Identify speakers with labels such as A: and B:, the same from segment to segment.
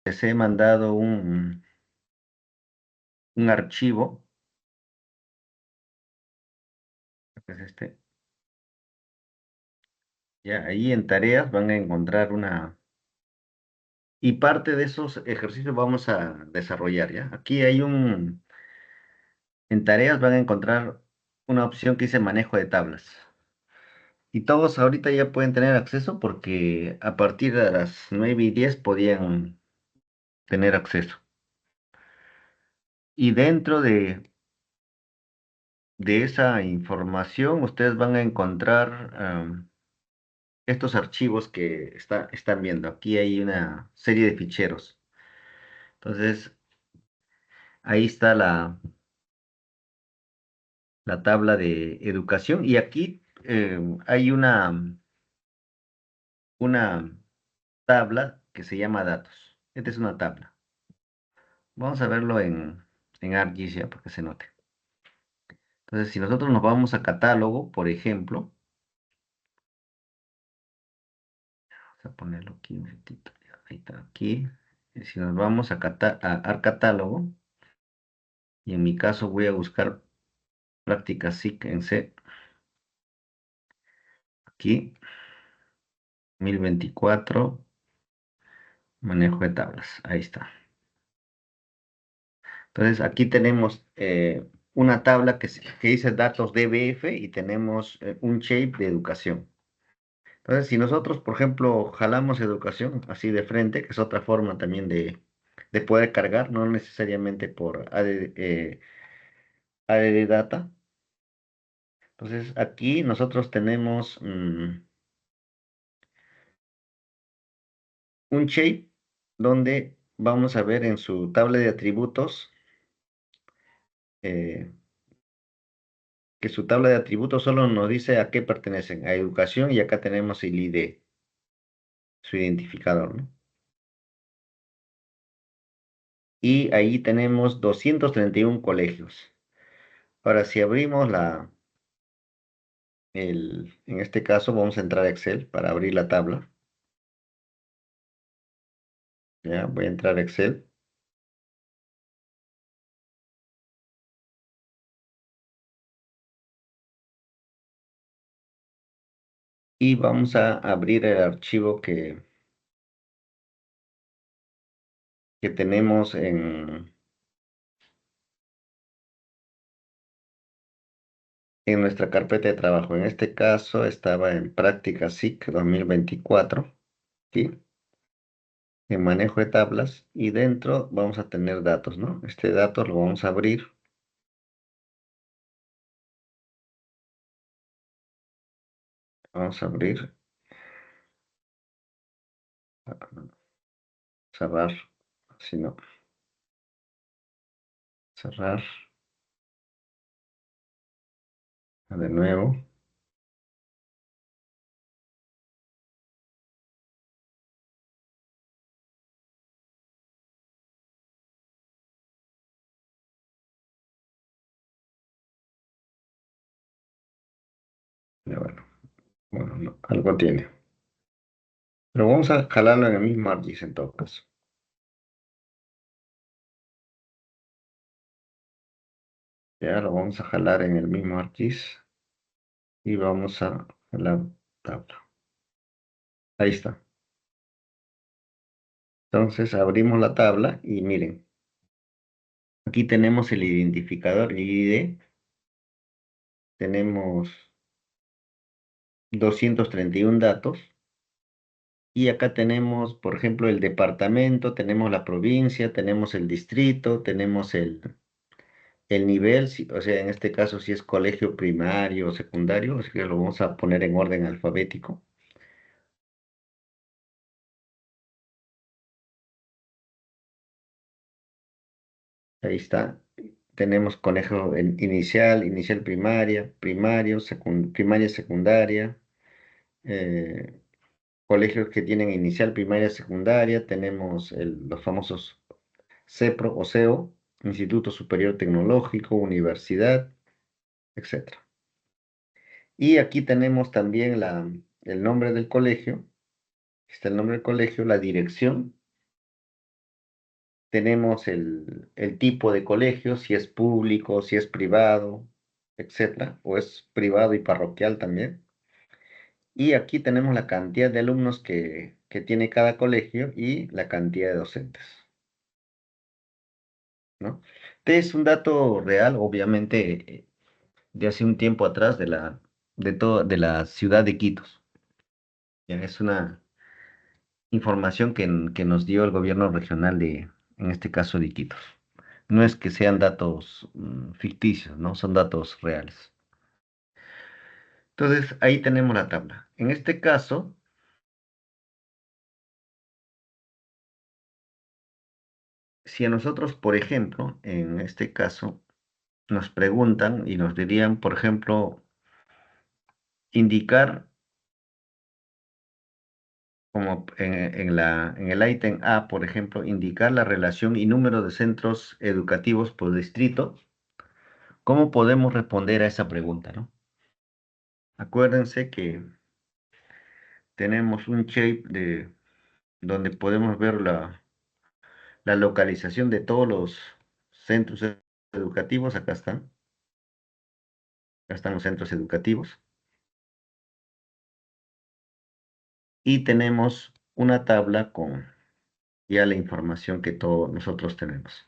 A: Les he mandado un archivo, que es este. Ya, ahí en tareas van a encontrar y parte de esos ejercicios vamos a desarrollar, ¿ya? Aquí en tareas van a encontrar una opción que dice manejo de tablas. Y todos ahorita ya pueden tener acceso porque a partir de las 9:10 podían tener acceso. Y dentro de esa información ustedes van a encontrar estos archivos que están viendo. Aquí hay una serie de ficheros. Entonces, ahí está la tabla de educación y aquí hay una tabla que se llama datos. Esta es una tabla. Vamos a verlo en ArcGIS ya para que se note. Entonces, si nosotros nos vamos a catálogo, por ejemplo, vamos a ponerlo aquí un ratito. Ahí está, aquí. Y si nos vamos a catálogo, y en mi caso voy a buscar práctica SIC en C, aquí, 1024, manejo de tablas. Ahí está. Entonces, aquí tenemos una tabla que dice datos DBF y tenemos un shape de educación. Entonces, si nosotros, por ejemplo, jalamos educación así de frente, que es otra forma también de poder cargar, no necesariamente por ADD Data. Entonces, aquí nosotros tenemos un shape donde vamos a ver en su tabla de atributos eh, que su tabla de atributos solo nos dice a qué pertenecen, a educación, y acá tenemos el ID, su identificador, ¿no? Y ahí tenemos 231 colegios. Ahora, si abrimos en este caso vamos a entrar a Excel para abrir la tabla. Ya, voy a entrar a Excel. Y vamos a abrir el archivo que tenemos en nuestra carpeta de trabajo. En este caso estaba en Práctica SIC 2024, ¿sí? En manejo de tablas y dentro vamos a tener datos, ¿no? Este dato lo vamos a abrir. Vamos a abrir, cerrar, si no, cerrar de nuevo. Ya bueno, no, algo tiene. Pero vamos a jalarlo en el mismo ArcGIS en todo caso. Ya lo vamos a jalar en el mismo ArcGIS y vamos a jalar tabla. Ahí está. Entonces abrimos la tabla y miren, aquí tenemos el identificador, el ID, tenemos 231 datos y acá tenemos, por ejemplo, el departamento, tenemos la provincia, tenemos el distrito, tenemos el nivel, o sea, en este caso si es colegio primario o secundario, así que lo vamos a poner en orden alfabético. Ahí está. Tenemos colegio inicial primaria, primaria secundaria, eh, colegios que tienen inicial primaria secundaria, tenemos los famosos CEPRO o SEO, Instituto Superior Tecnológico, Universidad, etcétera. Y aquí tenemos también el nombre del colegio, está el nombre del colegio, la dirección tenemos el tipo de colegio, si es público, si es privado, etcétera, o es privado y parroquial también. Y aquí tenemos la cantidad de alumnos que tiene cada colegio y la cantidad de docentes, ¿no? Este es un dato real, obviamente, de hace un tiempo atrás de la ciudad de Quitos. Ya es una información que nos dio el gobierno regional en este caso, de Iquitos. No es que sean datos ficticios, ¿no? Son datos reales. Entonces, ahí tenemos la tabla. En este caso, si a nosotros, por ejemplo, en este caso, nos preguntan y nos dirían, por ejemplo, indicar, como en el ítem A, por ejemplo, indicar la relación y número de centros educativos por distrito, ¿cómo podemos responder a esa pregunta, no? Acuérdense que tenemos un shape donde podemos ver la localización de todos los centros educativos. Acá están los centros educativos. Y tenemos una tabla con ya la información que todos nosotros tenemos.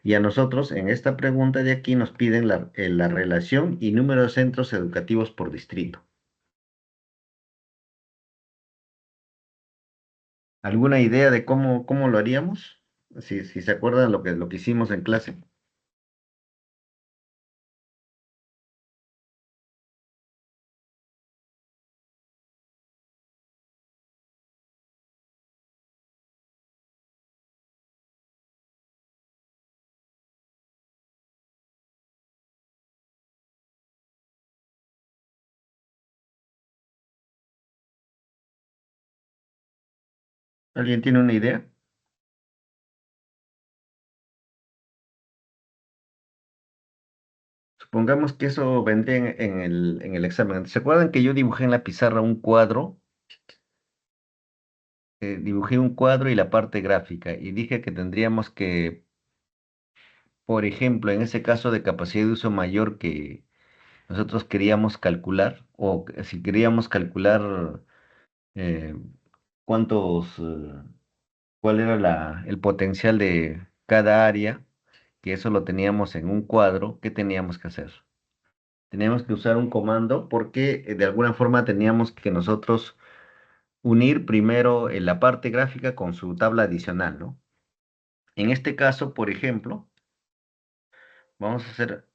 A: Y a nosotros en esta pregunta de aquí nos piden la relación y número de centros educativos por distrito. ¿Alguna idea de cómo lo haríamos? Si se acuerdan lo que hicimos en clase. ¿Alguien tiene una idea? Supongamos que eso vendría en el examen. ¿Se acuerdan que yo dibujé en la pizarra un cuadro? Dibujé un cuadro y la parte gráfica y dije que tendríamos que, por ejemplo, en ese caso de capacidad de uso mayor que nosotros queríamos calcular, o si queríamos calcular eh, cuántos, cuál era el potencial de cada área, que eso lo teníamos en un cuadro, ¿qué teníamos que hacer? Teníamos que usar un comando porque de alguna forma teníamos que nosotros unir primero la parte gráfica con su tabla adicional, ¿no? En este caso, por ejemplo, vamos a hacer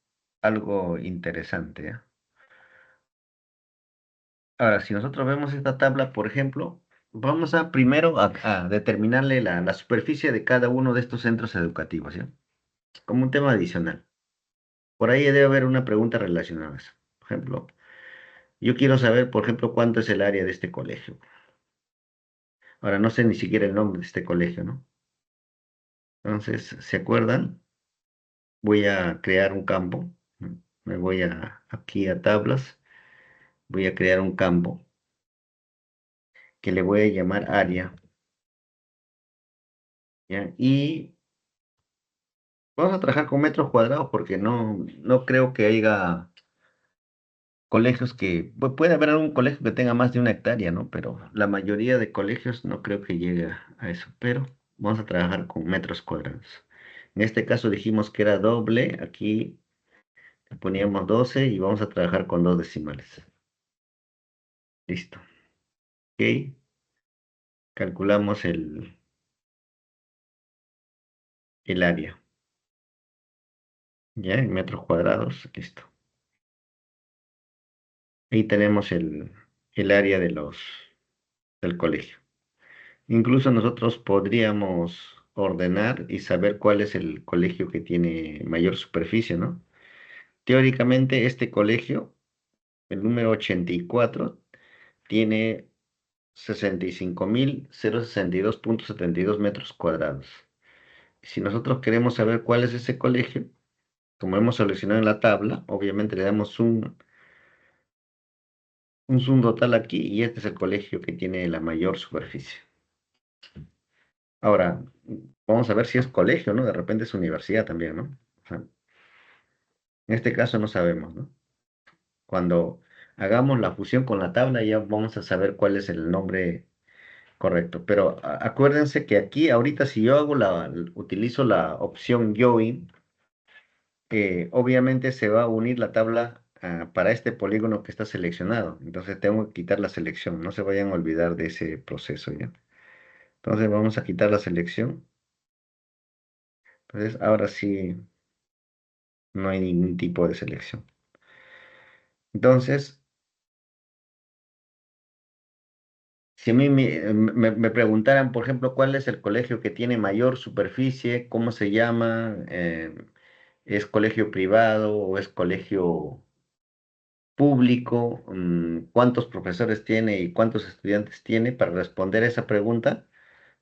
A: algo interesante, ¿ya? Ahora, si nosotros vemos esta tabla, por ejemplo, vamos a primero a determinarle la superficie de cada uno de estos centros educativos, ¿ya? Como un tema adicional. Por ahí debe haber una pregunta relacionada a eso. Por ejemplo, yo quiero saber, por ejemplo, cuánto es el área de este colegio. Ahora, no sé ni siquiera el nombre de este colegio, ¿no? Entonces, ¿se acuerdan? Voy a crear un campo. Me voy aquí a tablas. Voy a crear un campo que le voy a llamar área, ¿ya? Y vamos a trabajar con metros cuadrados porque no creo que haya colegios puede haber algún colegio que tenga más de 1 hectárea, ¿no? Pero la mayoría de colegios no creo que llegue a eso. Pero vamos a trabajar con metros cuadrados. En este caso dijimos que era doble. Aquí le poníamos 12 y vamos a trabajar con dos decimales. Listo. Ok. Calculamos el área. ¿Ya? En metros cuadrados. Listo. Ahí tenemos el área del colegio. Incluso nosotros podríamos ordenar y saber cuál es el colegio que tiene mayor superficie, ¿no? Teóricamente, este colegio, el número 84, tiene 65.062.72 metros cuadrados. Si nosotros queremos saber cuál es ese colegio, como hemos seleccionado en la tabla, obviamente le damos un zoom total aquí y este es el colegio que tiene la mayor superficie. Ahora, Vamos a ver si es colegio, ¿no? De repente es universidad también, ¿no? O sea, en este caso no sabemos, ¿no? Cuando hagamos la fusión con la tabla ya vamos a saber cuál es el nombre correcto. Pero acuérdense que aquí, ahorita, si yo utilizo la opción join, obviamente se va a unir la tabla para este polígono que está seleccionado. Entonces tengo que quitar la selección. No se vayan a olvidar de ese proceso, ¿ya? Entonces vamos a quitar la selección. Entonces ahora sí no hay ningún tipo de selección. Entonces, si a mí me preguntaran, por ejemplo, cuál es el colegio que tiene mayor superficie, cómo se llama, es colegio privado o es colegio público, cuántos profesores tiene y cuántos estudiantes tiene, para responder a esa pregunta,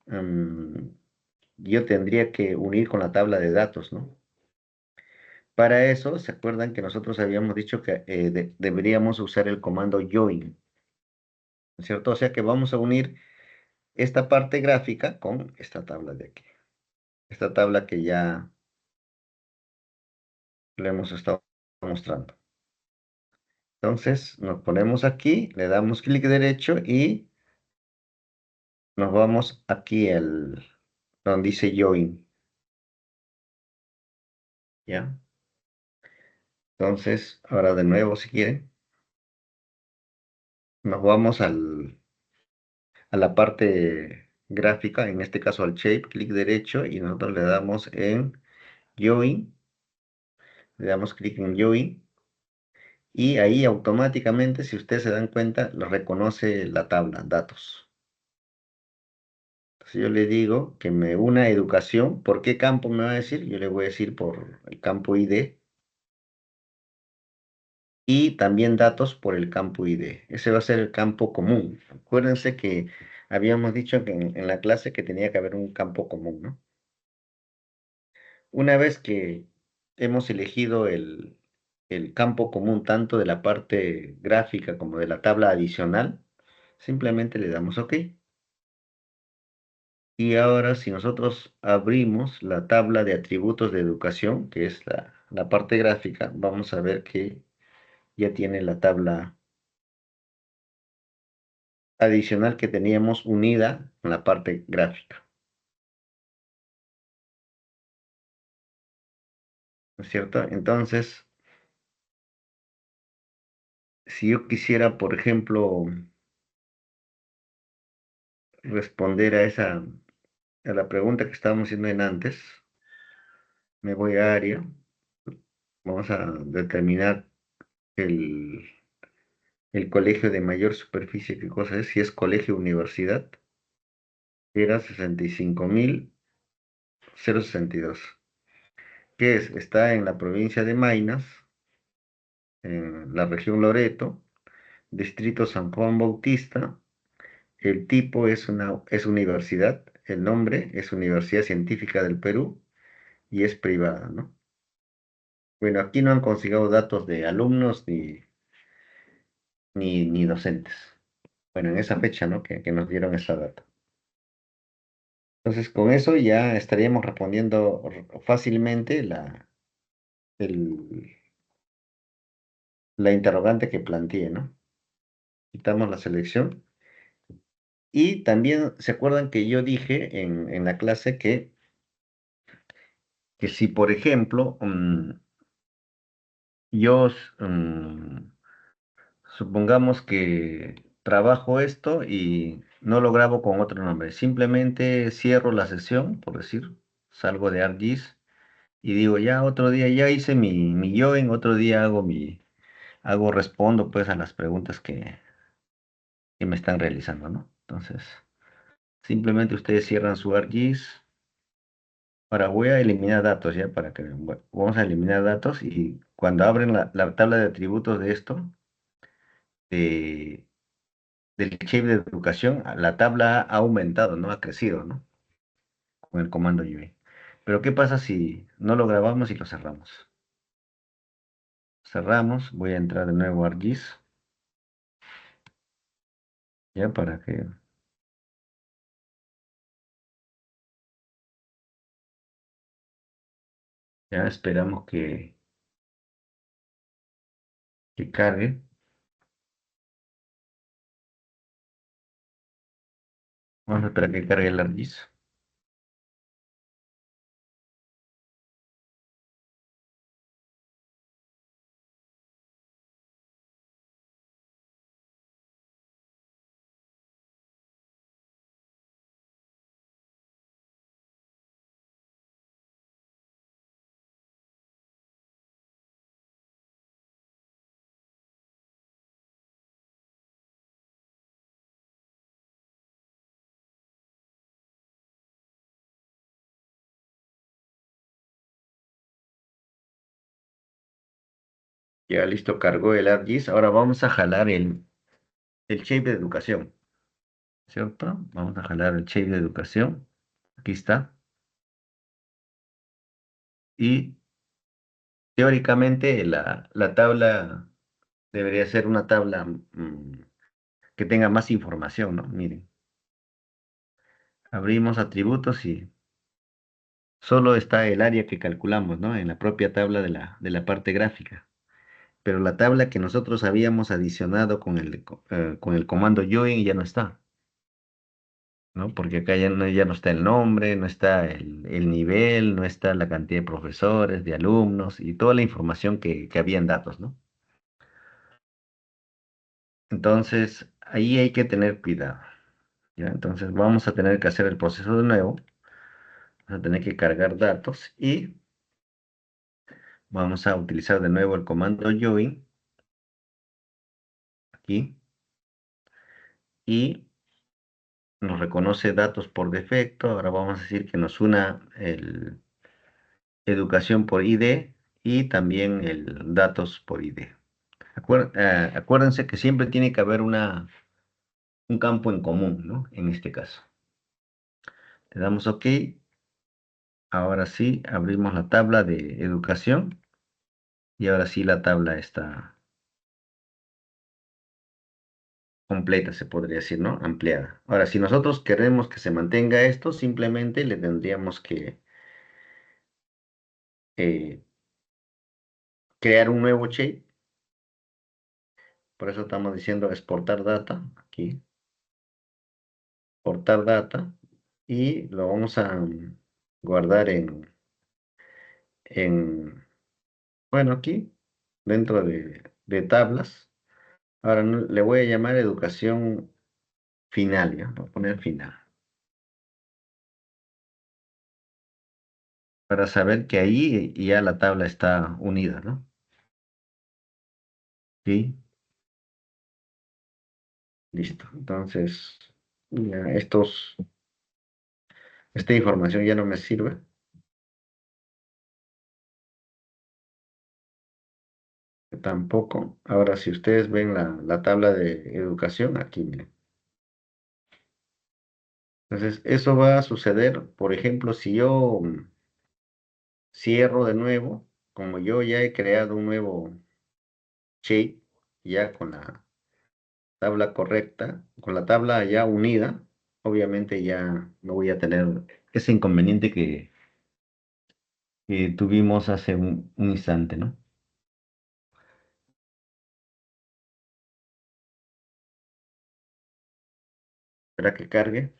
A: mm, yo tendría que unir con la tabla de datos, ¿no? Para eso, ¿se acuerdan que nosotros habíamos dicho que deberíamos usar el comando join, ¿no es cierto? O sea que vamos a unir esta parte gráfica con esta tabla de aquí. Esta tabla que ya le hemos estado mostrando. Entonces, nos ponemos aquí, le damos clic derecho y nos vamos aquí donde dice Join, ¿ya? Entonces, ahora de nuevo, si quieren, nos vamos a la parte gráfica, en este caso al shape, clic derecho y nosotros le damos en Join, le damos clic en Join y ahí automáticamente, si ustedes se dan cuenta, lo reconoce la tabla, datos. Si yo le digo que me una educación, ¿por qué campo me va a decir? Yo le voy a decir por el campo ID y también datos por el campo ID. Ese va a ser el campo común. Acuérdense que habíamos dicho que en la clase que tenía que haber un campo común, ¿no? Una vez que hemos elegido el campo común tanto de la parte gráfica como de la tabla adicional, simplemente le damos OK. Y ahora si nosotros abrimos la tabla de atributos de educación, que es la parte gráfica, vamos a ver que ya tiene la tabla adicional que teníamos unida con la parte gráfica, ¿no es cierto? Entonces, si yo quisiera, por ejemplo, responder a la pregunta que estábamos haciendo en antes, me voy a área, vamos a determinar el, el colegio de mayor superficie, ¿qué cosa es? Si es colegio universidad, era 65.062. ¿Qué es? Está en la provincia de Maynas, en la región Loreto, distrito San Juan Bautista. El tipo es universidad, el nombre es Universidad Científica del Perú y es privada, ¿no? Bueno, aquí no han considerado datos de alumnos ni docentes. Bueno, en esa fecha, ¿no? Que nos dieron esa data. Entonces, con eso ya estaríamos respondiendo fácilmente el- la interrogante que planteé, ¿no? Quitamos la selección. Y también, ¿se acuerdan que yo dije en la clase que si, por ejemplo, yo supongamos que trabajo esto y no lo grabo con otro nombre, simplemente cierro la sesión, por decir, salgo de ArcGIS y digo, ya otro día, ya hice mi join, otro día respondo pues a las preguntas que me están realizando, ¿no? Entonces, simplemente ustedes cierran su ArcGIS. Ahora voy a eliminar datos ya para que bueno, vamos a eliminar datos y cuando abren la tabla de atributos de esto, de, del chip de educación, la tabla ha aumentado, ¿no? Ha crecido, ¿no? Con el comando UV. Pero ¿qué pasa si no lo grabamos y lo cerramos? Cerramos, voy a entrar de nuevo a ArcGIS, ya para que Ya esperamos que cargue. Vamos a esperar que cargue el ArcGIS. Ya listo, cargó el ArcGIS. Ahora vamos a jalar el shape de educación, ¿cierto? Vamos a jalar el shape de educación. Aquí está. Y teóricamente la tabla debería ser una tabla que tenga más información, ¿no? Miren, abrimos atributos y solo está el área que calculamos, ¿no? En la propia tabla de la parte gráfica. Pero la tabla que nosotros habíamos adicionado con el comando join ya no está, ¿no? Porque acá ya no está el nombre, no está el nivel, no está la cantidad de profesores, de alumnos y toda la información que había en datos, ¿no? Entonces, ahí hay que tener cuidado, ¿ya? Entonces, vamos a tener que hacer el proceso de nuevo, vamos a tener que cargar datos y vamos a utilizar de nuevo el comando join aquí y nos reconoce datos por defecto. Ahora vamos a decir que nos una el educación por ID y también el datos por ID. Acuérdense que siempre tiene que haber un campo en común, ¿no? En este caso. Le damos OK. Ahora sí, abrimos la tabla de educación y ahora sí la tabla está completa, se podría decir, ¿no? Ampliada. Ahora, si nosotros queremos que se mantenga esto, simplemente le tendríamos que eh, crear un nuevo shape. Por eso estamos diciendo exportar data, aquí, exportar data, y lo vamos a guardar bueno, aquí, dentro de tablas. Ahora le voy a llamar educación final, ¿ya? Voy a poner final, para saber que ahí ya la tabla está unida, ¿no? Sí, listo. Entonces, ya esta información ya no me sirve. Tampoco. Ahora, si ustedes ven la tabla de educación, aquí, miren. Entonces, eso va a suceder, por ejemplo, si yo cierro de nuevo, como yo ya he creado un nuevo shape, ya con la tabla correcta, con la tabla ya unida, obviamente ya no voy a tener ese inconveniente que tuvimos hace un instante, ¿no? Espera que cargue.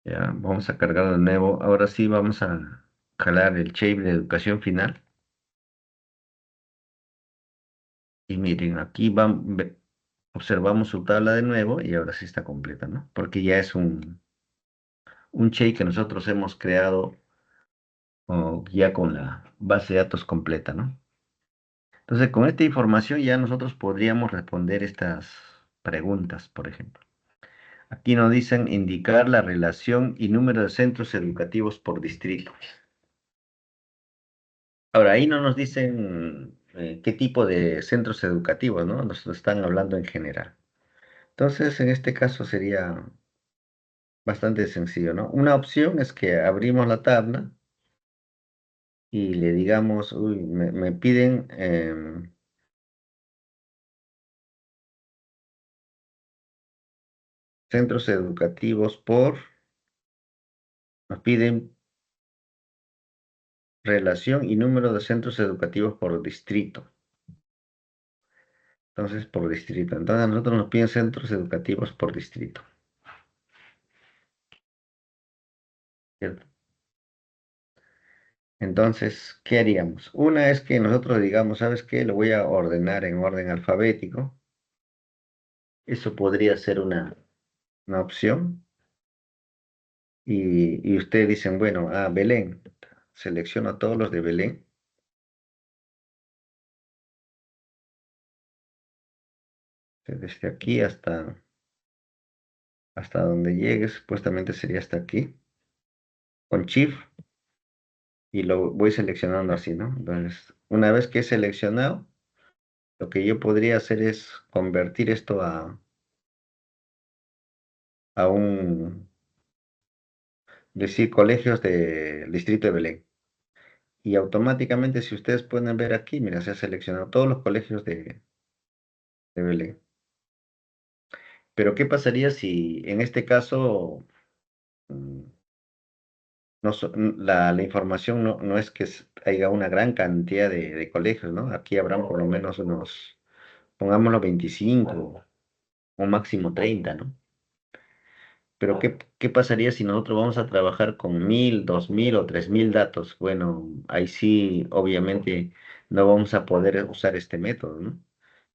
A: Ya, vamos a cargar de nuevo. Ahora sí vamos a jalar el shape de educación final. Y miren, aquí observamos su tabla de nuevo y ahora sí está completa, ¿no? Porque ya es un shape que nosotros hemos creado ya con la base de datos completa, ¿no? Entonces, con esta información ya nosotros podríamos responder estas preguntas, por ejemplo. Aquí nos dicen indicar la relación y número de centros educativos por distrito. Ahora, ahí no nos dicen qué tipo de centros educativos, ¿no? Nos están hablando en general. Entonces, en este caso sería Bastante sencillo, ¿no? Una opción es que abrimos la tabla y le digamos, uy, me piden centros educativos nos piden relación y número de centros educativos por distrito. Entonces, por distrito. Entonces, a nosotros nos piden centros educativos por distrito, ¿cierto? Entonces, ¿qué haríamos? Una es que nosotros digamos, ¿sabes qué? Lo voy a ordenar en orden alfabético. Eso podría ser una opción. Y ustedes dicen, bueno, Belén. Selecciono a todos los de Belén. Desde aquí hasta donde llegue, supuestamente sería hasta aquí, con Shift, y lo voy seleccionando así, ¿no? Entonces, una vez que he seleccionado, lo que yo podría hacer es convertir esto a decir, colegios del distrito de Belén. Y automáticamente, si ustedes pueden ver aquí, mira, se ha seleccionado todos los colegios de Belén. Pero, ¿qué pasaría si en este caso mm, la información no es que haya una gran cantidad de colegios, ¿no? Aquí habrán por lo menos unos, pongámoslo 25 o máximo 30, ¿no? Pero ¿qué pasaría si nosotros vamos a trabajar con 1000, 2000 o 3000 datos? Bueno, ahí sí, obviamente, no vamos a poder usar este método, ¿no?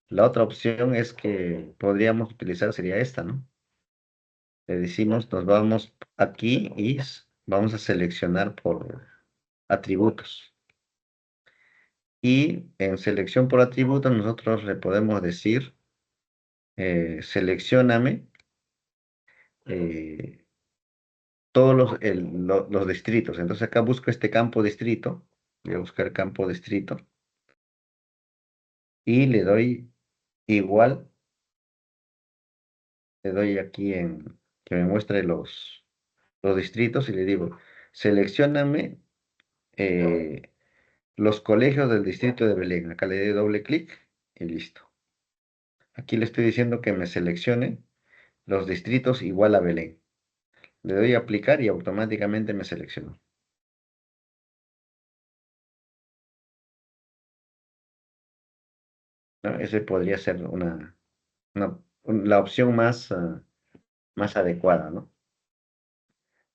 A: La otra opción es que podríamos utilizar sería esta, ¿no? Le decimos, nos vamos aquí y vamos a seleccionar por atributos. Y en selección por atributos nosotros le podemos decir, seleccióname eh, todos los distritos. Entonces acá busco este campo distrito, voy a buscar campo distrito y le doy igual, le doy aquí en que me muestre los distritos y le digo, seleccióname eh, los colegios del distrito de Belén. Acá le doy doble clic y listo. Aquí le estoy diciendo que me seleccione los distritos igual a Belén. Le doy a aplicar y automáticamente me seleccionó, ¿no? Ese podría ser la opción más adecuada, ¿no?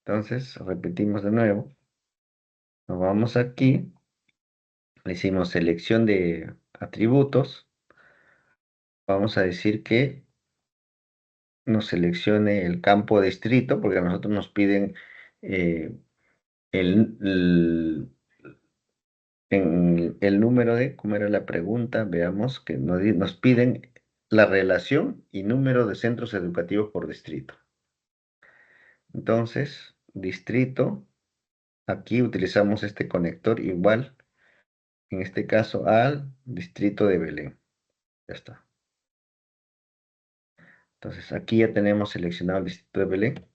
A: Entonces, repetimos de nuevo. Nos vamos aquí, le hicimos selección de atributos. Vamos a decir que nos seleccione el campo distrito, porque a nosotros nos piden eh, el, en el número de, ¿cómo era la pregunta? Veamos que nos piden la relación y número de centros educativos por distrito. Entonces, distrito, aquí utilizamos este conector igual, en este caso al distrito de Belén. Ya está. Entonces, aquí ya tenemos seleccionado el distrito de Belén.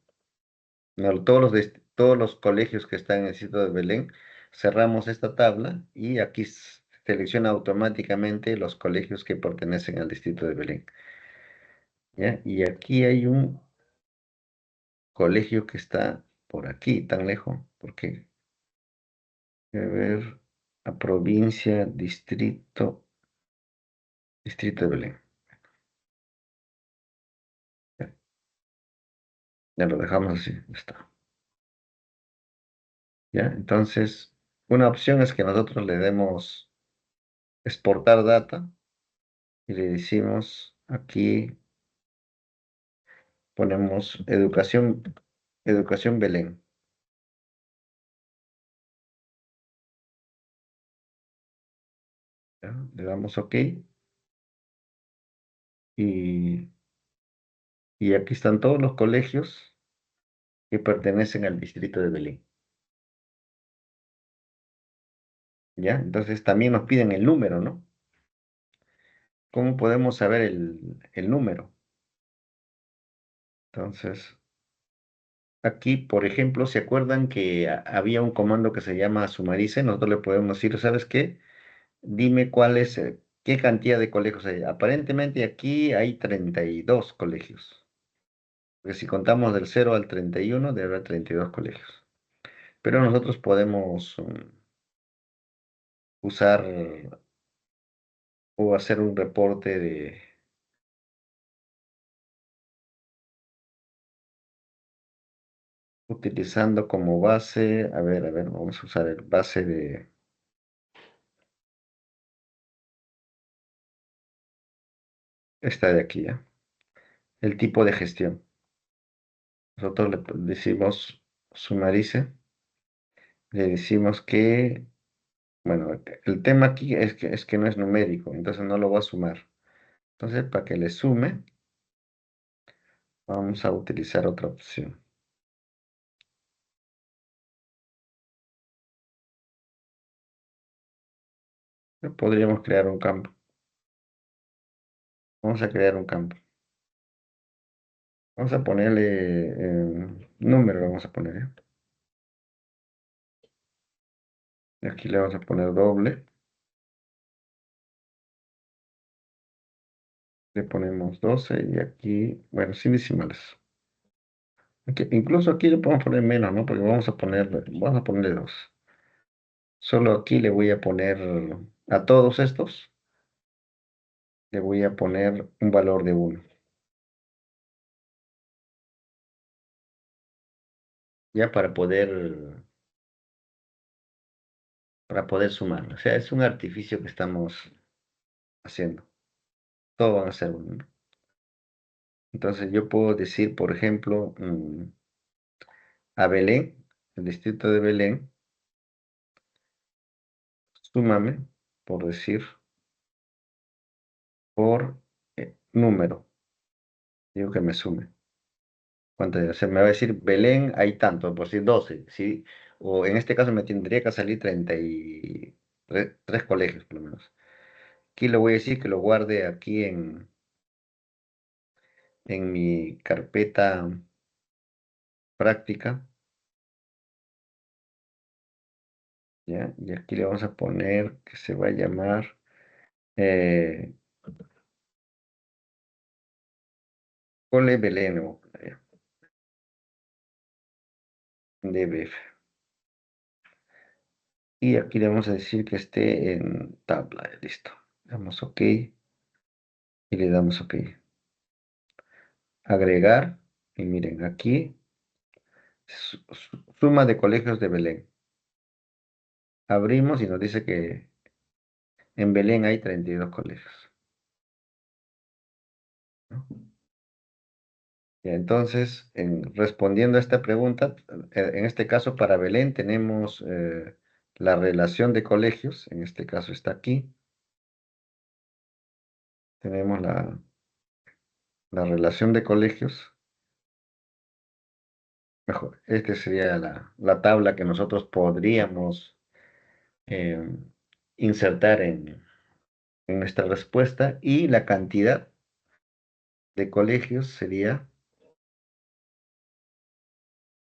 A: No, todos los colegios que están en el distrito de Belén, cerramos esta tabla y aquí selecciona automáticamente los colegios que pertenecen al distrito de Belén. ¿Ya? Y aquí hay un colegio que está por aquí, tan lejos, porque, a ver, a provincia, distrito de Belén. Ya, ya lo dejamos así, ya está. ¿Ya? Entonces, una opción es que nosotros le demos exportar data y le decimos aquí, ponemos educación Belén. ¿Ya? Le damos OK y, y aquí están todos los colegios que pertenecen al distrito de Belén. ¿Ya? Entonces también nos piden el número, ¿no? ¿Cómo podemos saber el número? Entonces, aquí, por ejemplo, ¿se acuerdan que había un comando que se llama sumarice? Nosotros le podemos decir, ¿sabes qué? Dime cuál es, qué cantidad de colegios hay. Aparentemente aquí hay 32 colegios. Porque si contamos del 0 al 31 debe haber 32 colegios. Pero nosotros podemos usar o hacer un reporte de utilizando como base, a ver, vamos a usar el base de esta de aquí, ¿ya? El tipo de gestión. Nosotros le decimos sumarice, le decimos que, bueno, el tema aquí es que no es numérico, entonces no lo voy a sumar. Entonces, para que le sume, vamos a utilizar otra opción. Podríamos crear un campo. Vamos a crear un campo. Vamos a ponerle número, vamos a poner, ¿eh? Y aquí le vamos a poner doble. Le ponemos 12 y aquí, bueno, sin decimales. Incluso aquí le podemos poner menos, ¿no? Porque vamos a ponerle 2. Solo aquí le voy a poner a todos estos, le voy a poner un valor de 1, ya para poder sumar. O sea, es un artificio que estamos haciendo. Todo van a ser 1, ¿no? Entonces yo puedo decir, por ejemplo, a Belén, el distrito de Belén, súmame, por decir, por número. Digo que me sume. ¿Cuánto es? O sea, me va a decir Belén, hay tanto, por decir 12, ¿sí? O en este caso me tendría que salir 33 colegios, por lo menos. Aquí le voy a decir que lo guarde aquí en mi carpeta práctica, ¿ya? Y aquí le vamos a poner que se va a llamar eh, Cole Belén, o DBF. Y aquí le vamos a decir que esté en tabla, listo. Le damos OK y le damos OK. Agregar, y miren, aquí suma de colegios de Belén. Abrimos y nos dice que en Belén hay 32 colegios, ¿no? Y entonces, respondiendo a esta pregunta, en este caso para Belén tenemos la relación de colegios, en este caso está aquí, tenemos la relación de colegios, mejor, esta sería la tabla que nosotros podríamos eh, insertar en nuestra respuesta y la cantidad de colegios sería,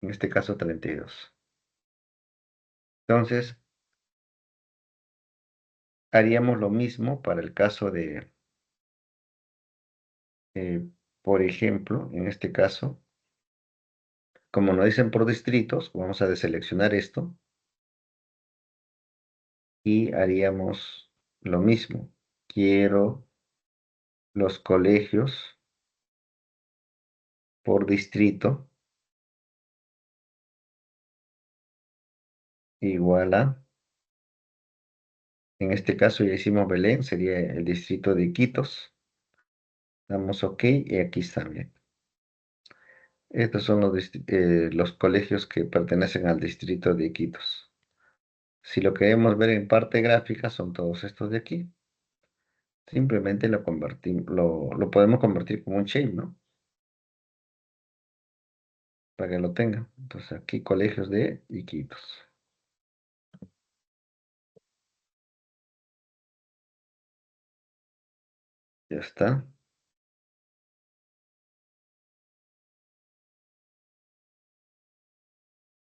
A: en este caso, 32. Entonces, haríamos lo mismo para el caso de, eh, por ejemplo, en este caso, como nos dicen por distritos, vamos a deseleccionar esto y haríamos lo mismo. Quiero los colegios por distrito igual a, en este caso ya hicimos Belén, sería el distrito de Iquitos. Damos OK y aquí está bien. Estos son los colegios que pertenecen al distrito de Iquitos. Si lo queremos ver en parte gráfica, son todos estos de aquí. Simplemente lo podemos convertir como un shape, ¿no? Para que lo tengan. Entonces aquí colegios de Iquitos. Ya está.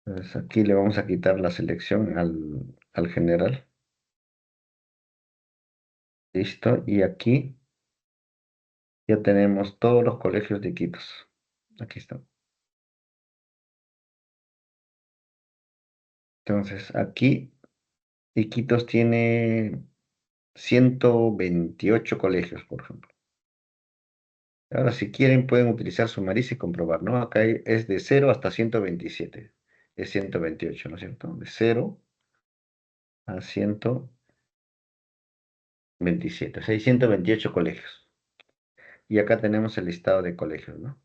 A: Entonces aquí le vamos a quitar la selección al general. Listo. Y aquí ya tenemos todos los colegios de Iquitos. Aquí están. Entonces aquí Iquitos tiene 128 colegios, por ejemplo. Ahora, si quieren, pueden utilizar su nariz y comprobar, ¿no? Acá es de 0 hasta 127. Es 128, ¿no es cierto? De 0 a 127. O sea, hay 128 colegios. Y acá tenemos el listado de colegios, ¿no?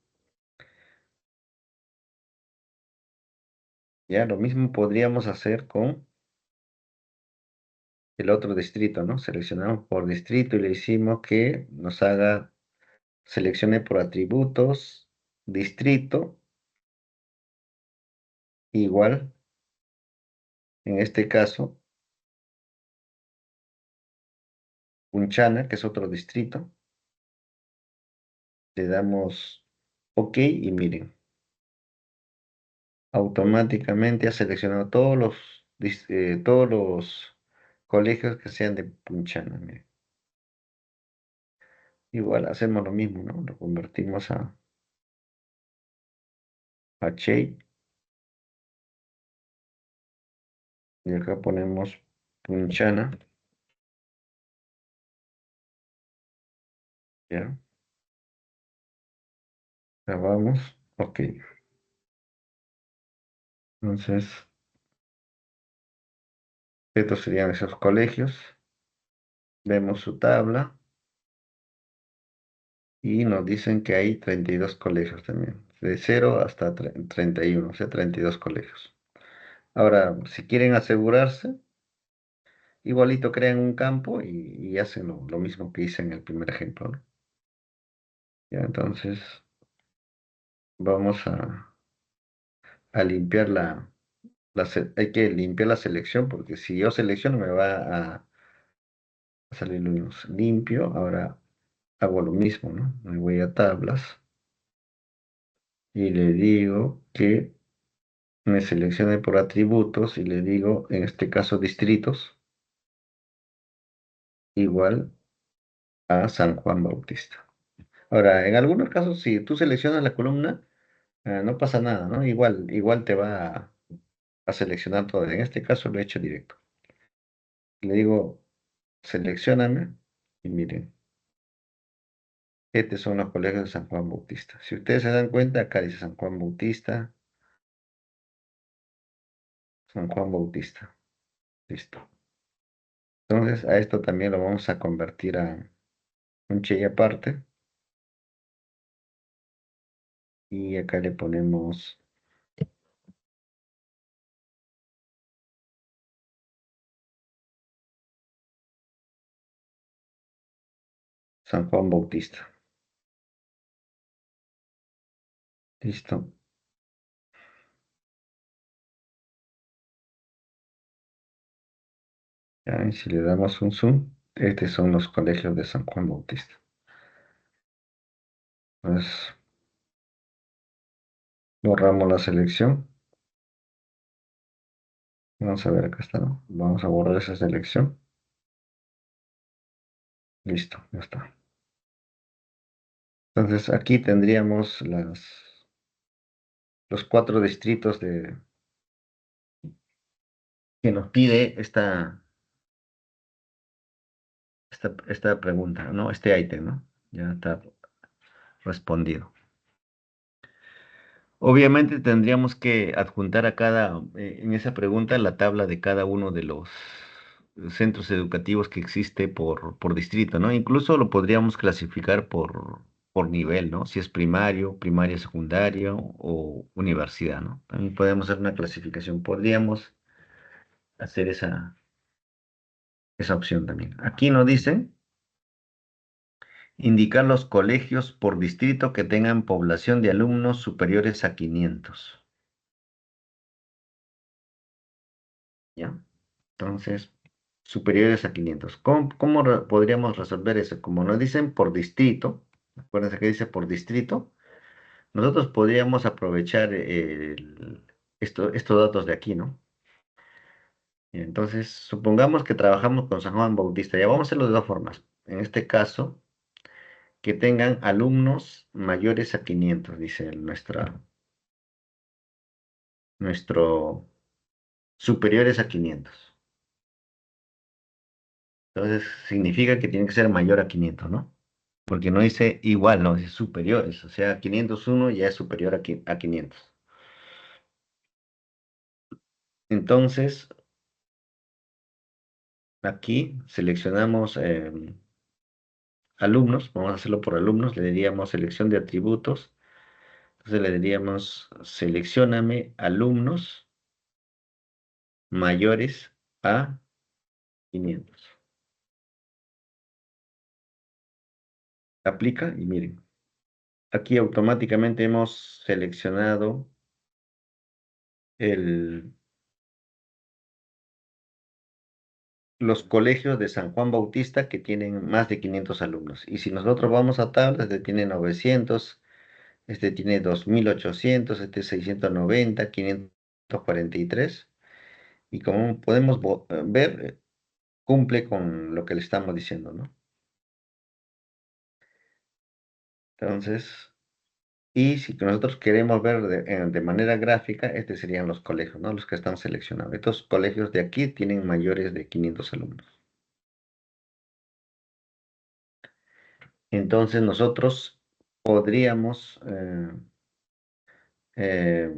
A: Ya lo mismo podríamos hacer con el otro distrito, ¿no? Seleccionamos por distrito y le decimos que nos haga, seleccione por atributos, distrito, igual, en este caso, Punchana, que es otro distrito. Le damos OK y miren, automáticamente ha seleccionado todos los colegios que sean de Punchana. Miren. Igual hacemos lo mismo, ¿no? Lo convertimos a Che y acá ponemos Punchana, ¿ya? Grabamos, OK. Entonces, estos serían esos colegios. Vemos su tabla y nos dicen que hay 32 colegios también, de 0 hasta 31, o sea, 32 colegios. Ahora, si quieren asegurarse, igualito crean un campo y hacen lo mismo que hice en el primer ejemplo, ¿no? Ya, entonces, vamos a limpiar hay que limpiar la selección porque si yo selecciono me va a salir lo mismo. Limpio, ahora hago lo mismo, ¿no? Me voy a tablas y le digo que me seleccione por atributos y le digo, en este caso, distritos, igual a San Juan Bautista. Ahora, en algunos casos, si tú seleccionas la columna, no pasa nada, ¿no? Igual te va a seleccionar todo. En este caso lo he hecho directo. Le digo, seleccioname y miren, estos son los colegios de San Juan Bautista. Si ustedes se dan cuenta, acá dice San Juan Bautista, San Juan Bautista. Listo. Entonces, a esto también lo vamos a convertir a un che y aparte. Y acá le ponemos San Juan Bautista. Listo. Ya, y si le damos un zoom, estos son los colegios de San Juan Bautista. Entonces, borramos la selección. Vamos a ver, acá está, ¿no? Vamos a borrar esa selección. Listo, ya está. Entonces, aquí tendríamos los 4 distritos que nos pide esta pregunta, ¿no? Este ítem, ¿no? Ya está respondido. Obviamente tendríamos que adjuntar en esa pregunta la tabla de cada uno de los centros educativos que existe por distrito, ¿no? Incluso lo podríamos clasificar por nivel, ¿no? Si es primario, primaria, secundaria o universidad, ¿no? También podemos hacer una clasificación. Podríamos hacer esa opción también. Aquí nos dicen indicar los colegios por distrito que tengan población de alumnos superiores a 500. ¿Ya? Entonces, superiores a 500. ¿Cómo podríamos resolver eso? Como nos dicen por distrito, acuérdense que dice por distrito, nosotros podríamos aprovechar estos datos de aquí, ¿no? Y entonces, supongamos que trabajamos con San Juan Bautista. Ya vamos a hacerlo de dos formas. En este caso, que tengan alumnos mayores a 500, dice nuestro superiores a 500. Entonces, significa que tiene que ser mayor a 500, ¿no? Porque no dice igual, no, dice superiores. O sea, 501 ya es superior a 500. Entonces, aquí seleccionamos alumnos, vamos a hacerlo por alumnos, le diríamos selección de atributos, entonces le diríamos seleccióname alumnos mayores a 500. Aplica y miren, aquí automáticamente hemos seleccionado el, los colegios de San Juan Bautista que tienen más de 500 alumnos. Y si nosotros vamos a tablas, este tiene 900, este tiene 2800, este 690, 543. Y como podemos ver, cumple con lo que le estamos diciendo, ¿no? Entonces, y si nosotros queremos ver de manera gráfica, estos serían los colegios, ¿no? Los que están seleccionados. Estos colegios de aquí tienen mayores de 500 alumnos. Entonces, nosotros podríamos eh,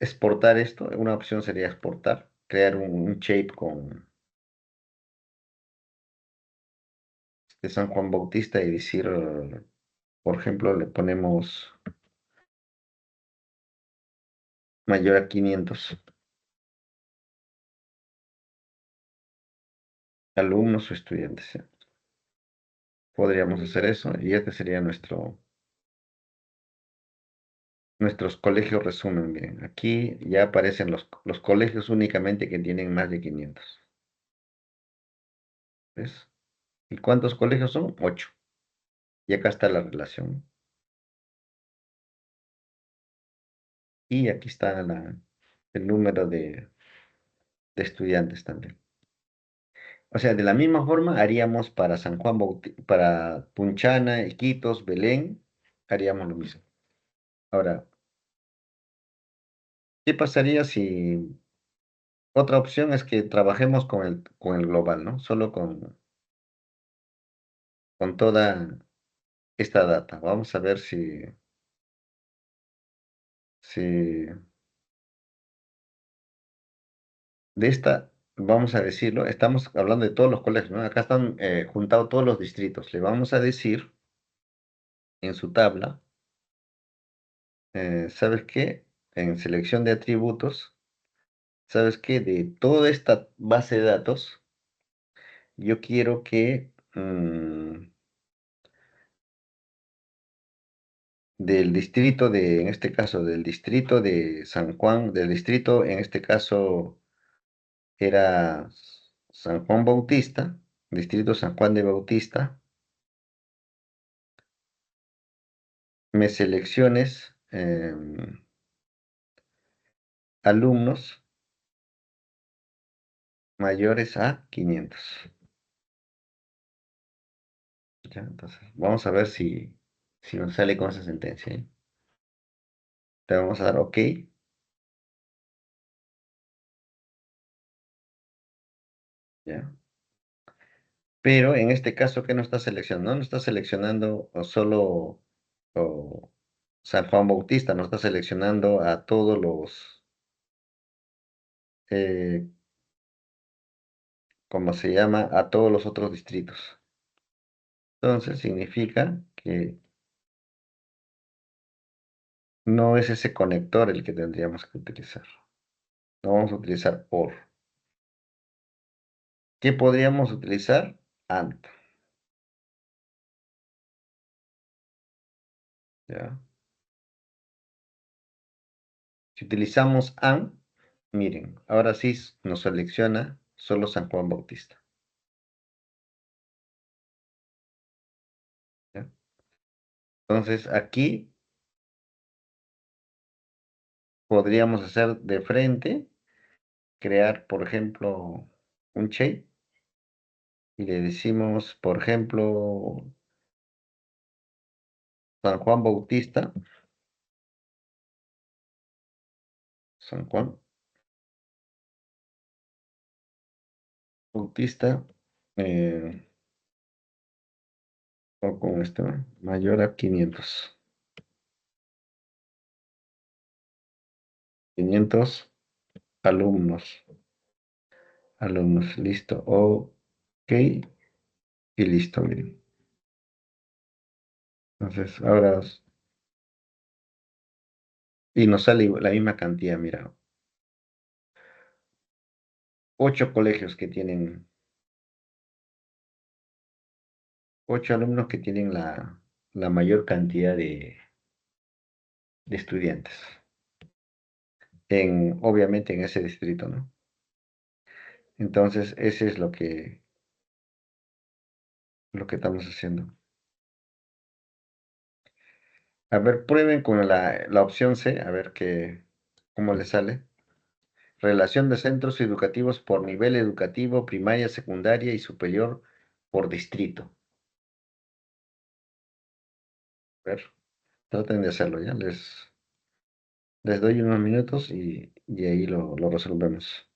A: exportar esto. Una opción sería exportar, crear un shape de San Juan Bautista y decir, por ejemplo, le ponemos mayor a 500 alumnos o estudiantes. ¿Sí? Podríamos hacer eso y este sería nuestros colegios resumen. Bien, aquí ya aparecen los colegios únicamente que tienen más de 500. ¿Ves? ¿Y cuántos colegios son? 8. Y acá está la relación. Y aquí está el número de estudiantes también. O sea, de la misma forma haríamos para San Juan para Punchana, Iquitos, Belén, haríamos lo mismo. Ahora, ¿qué pasaría si otra opción es que trabajemos con el global, ¿no? Solo con toda esta data. Vamos a ver si de esta, vamos a decirlo, estamos hablando de todos los colegios, ¿no? Acá están juntados todos los distritos. Le vamos a decir en su tabla, ¿sabes qué? En selección de atributos, ¿sabes qué? De toda esta base de datos, yo quiero que del distrito en este caso, del distrito de San Juan, del distrito, en este caso era San Juan Bautista, distrito San Juan de Bautista, me selecciones alumnos mayores a 500. ¿Ya? Entonces, vamos a ver si nos sale con esa sentencia. ¿Eh? Le vamos a dar OK. ¿Ya? Pero en este caso, ¿qué no está seleccionando? No está seleccionando solo o San Juan Bautista, no está seleccionando a todos eh, ¿cómo se llama? A todos los otros distritos. Entonces, significa que no es ese conector el que tendríamos que utilizar. No vamos a utilizar OR. ¿Qué podríamos utilizar? AND. ¿Ya? Si utilizamos AND, miren, ahora sí nos selecciona solo San Juan Bautista. ¿Ya? Entonces aquí podríamos hacer de frente, crear, por ejemplo, un shape y le decimos, por ejemplo, San Juan Bautista, San Juan Bautista, eh, o con este, ¿no? Mayor a 500 alumnos, listo, ok, y listo, miren. Entonces, ahora, y nos sale la misma cantidad, mira, 8 colegios que tienen, 8 alumnos que tienen la mayor cantidad de estudiantes, obviamente en ese distrito, ¿no? Entonces, ese es lo que estamos haciendo. A ver, prueben con la opción C, a ver cómo les sale. Relación de centros educativos por nivel educativo, primaria, secundaria y superior por distrito. A ver, traten de hacerlo, ¿ya? Les doy unos minutos y ahí lo resolvemos.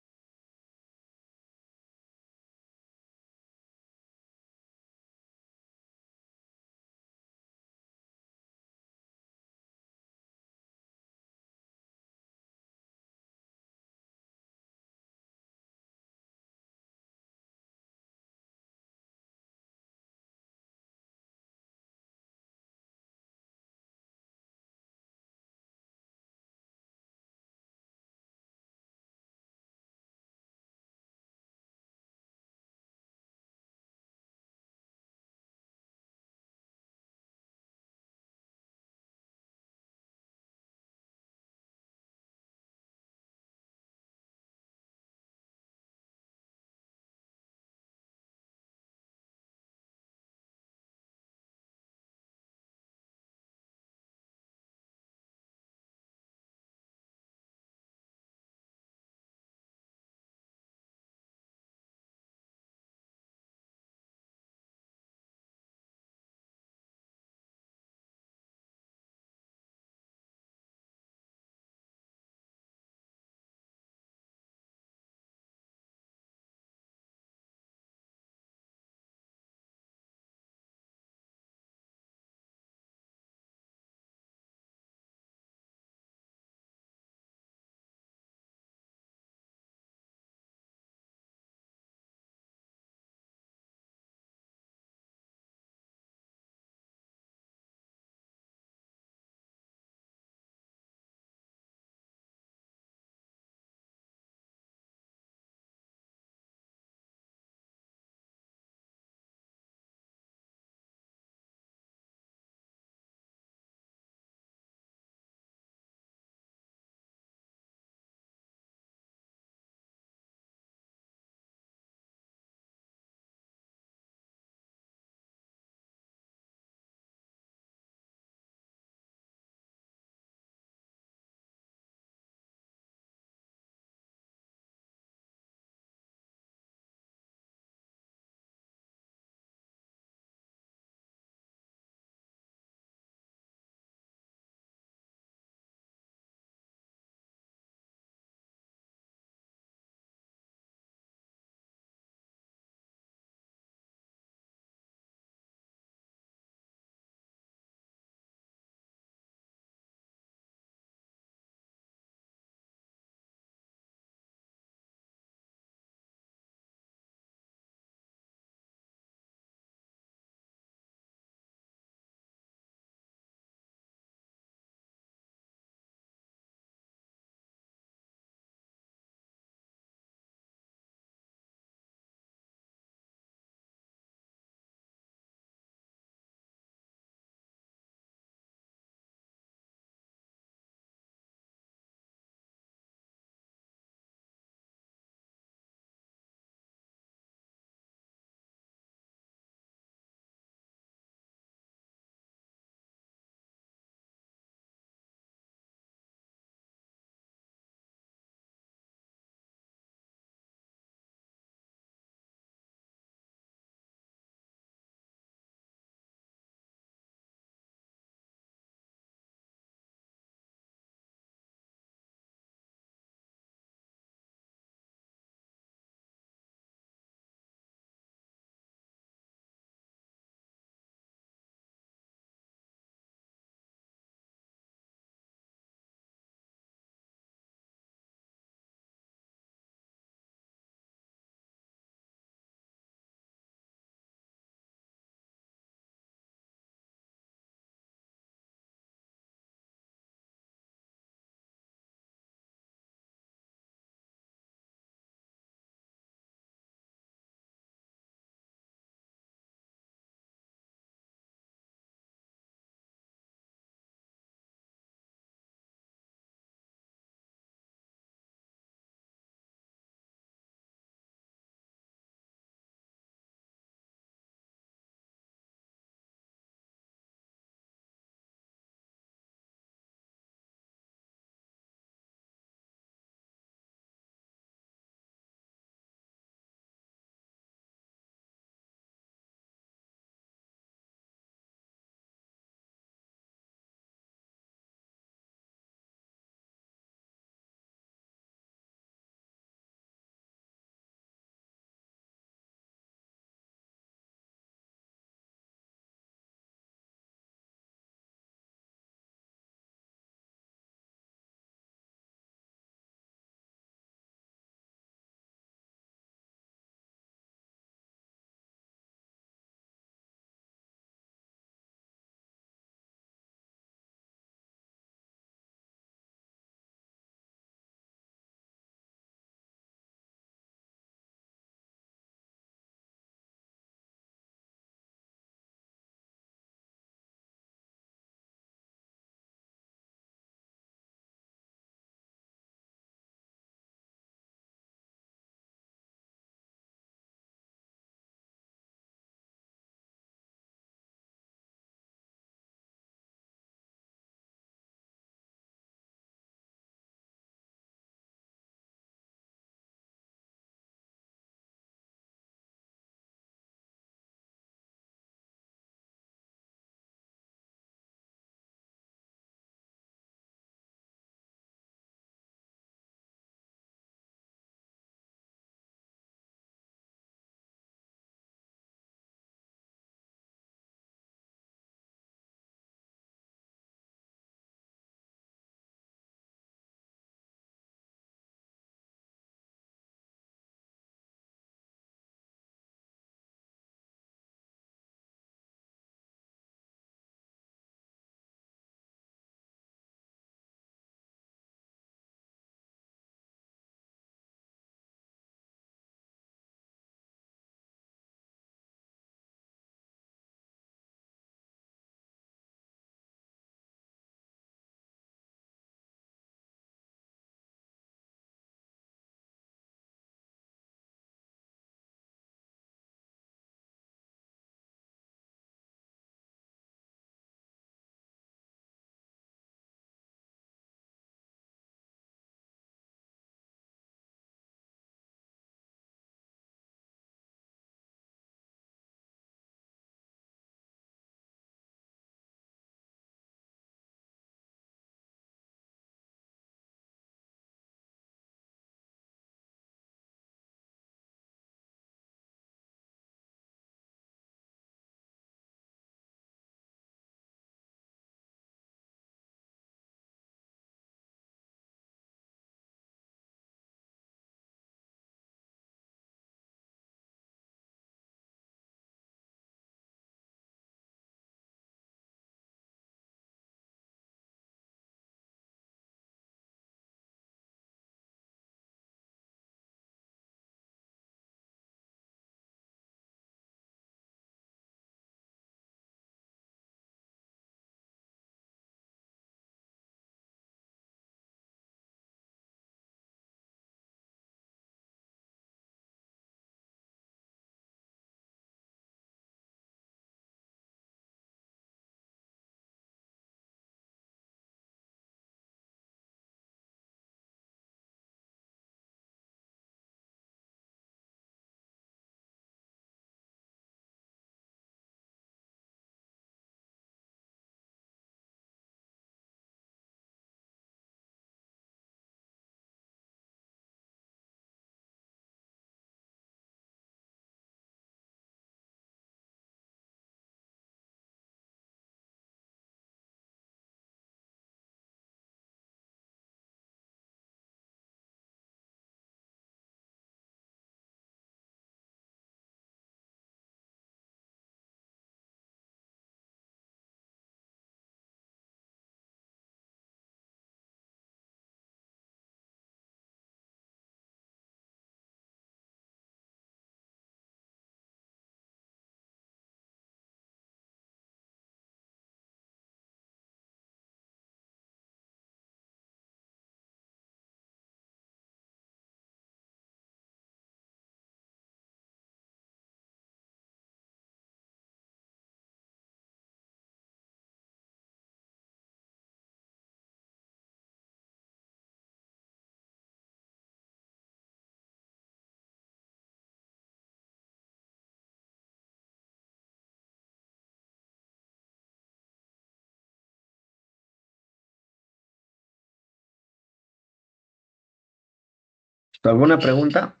A: ¿Alguna pregunta?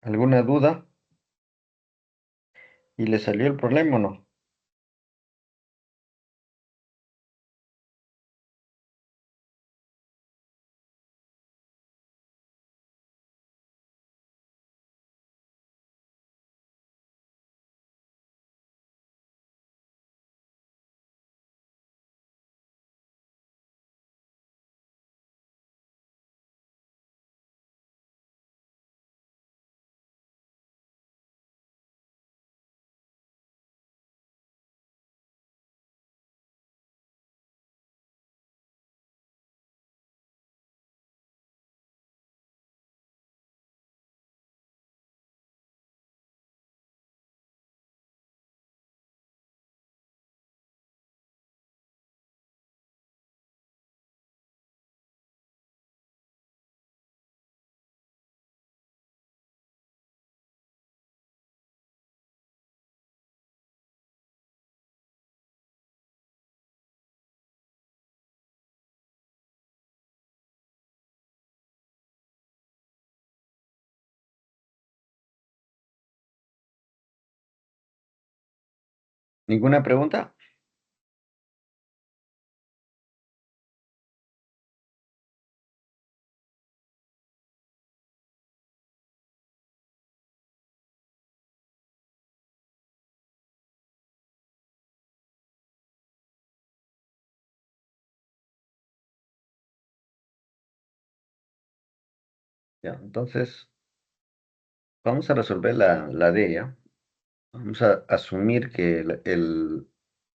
A: ¿Alguna duda? ¿Y le salió el problema o no? ¿Ninguna pregunta? Ya, entonces vamos a resolver la D, ¿ya? Vamos a asumir que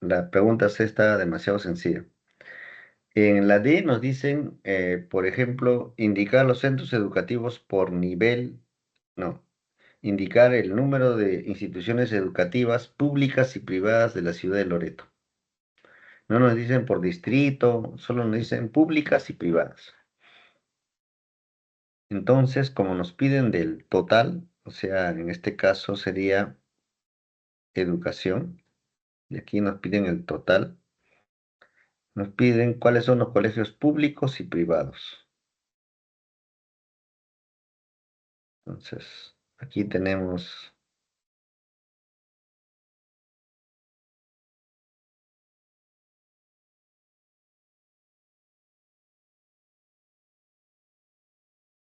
A: la pregunta C está demasiado sencilla. En la D nos dicen, por ejemplo, indicar los centros educativos por nivel, no, indicar el número de instituciones educativas públicas y privadas de la ciudad de Loreto. No nos dicen por distrito, solo nos dicen públicas y privadas. Entonces, como nos piden del total, o sea, en este caso sería educación, y aquí nos piden el total, nos piden cuáles son los colegios públicos y privados. Entonces, aquí tenemos,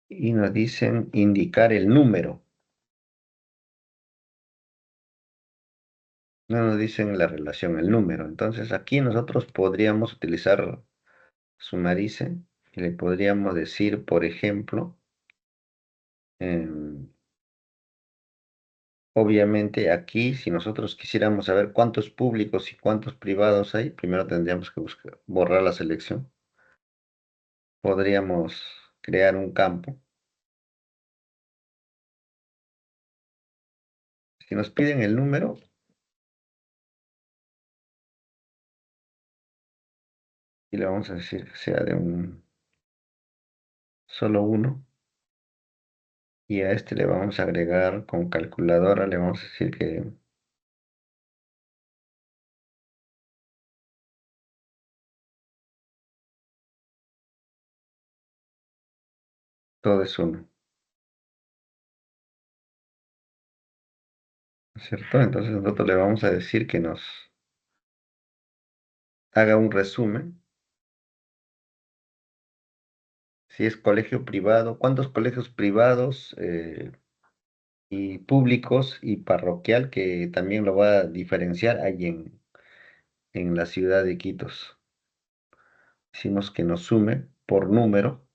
A: y nos dicen indicar el número, no nos dicen la relación, el número. Entonces, aquí nosotros podríamos utilizar sumarice y le podríamos decir, por ejemplo, em, obviamente aquí, si nosotros quisiéramos saber cuántos públicos y cuántos privados hay, primero tendríamos que borrar la selección. Podríamos crear un campo. Si nos piden el número, y le vamos a decir que sea de un solo uno, y a este le vamos a agregar con calculadora, le vamos a decir que todo es uno, ¿no es cierto? Entonces nosotros le vamos a decir que nos haga un resumen. Si es colegio privado, ¿cuántos colegios privados y públicos y parroquial, que también lo va a diferenciar ahí en la ciudad de Iquitos? Decimos que nos sume por número,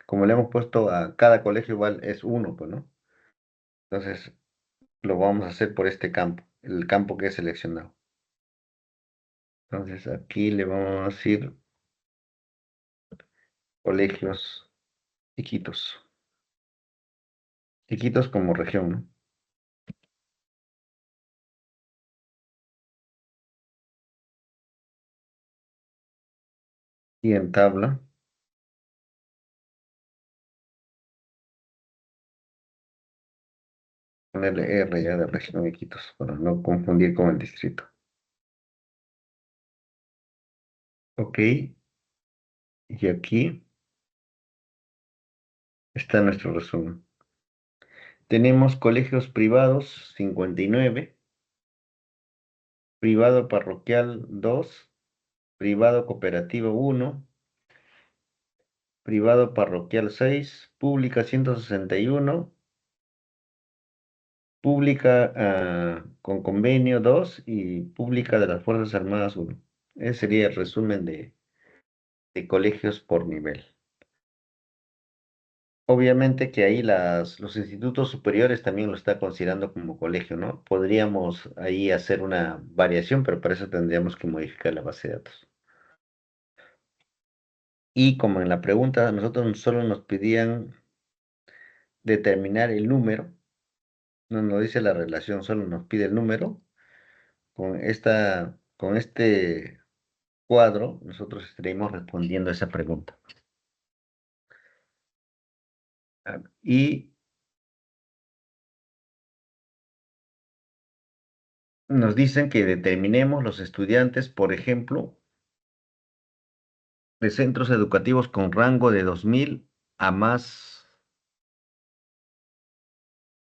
A: como le hemos puesto a cada colegio igual es uno, pues, ¿no? Entonces lo vamos a hacer por este campo, el campo que he seleccionado. Entonces aquí le vamos a decir colegios Iquitos. Iquitos como región, ¿no? Y en tabla, ponerle R ya de región Iquitos, para no confundir con el distrito. Ok, y aquí Está nuestro resumen. Tenemos colegios privados 59, privado parroquial 2, privado cooperativo 1, privado parroquial 6, pública 161, pública con convenio 2 y pública de las Fuerzas Armadas 1. Ese sería el resumen de colegios por nivel. Obviamente que ahí los institutos superiores también lo está considerando como colegio, ¿no? Podríamos ahí hacer una variación, pero para eso tendríamos que modificar la base de datos. Y como en la pregunta, a nosotros solo nos pedían determinar el número, no nos dice la relación, solo nos pide el número. Con este cuadro, nosotros estaremos respondiendo a esa pregunta. Y nos dicen que determinemos los estudiantes, por ejemplo, de centros educativos con rango de 2.000 a más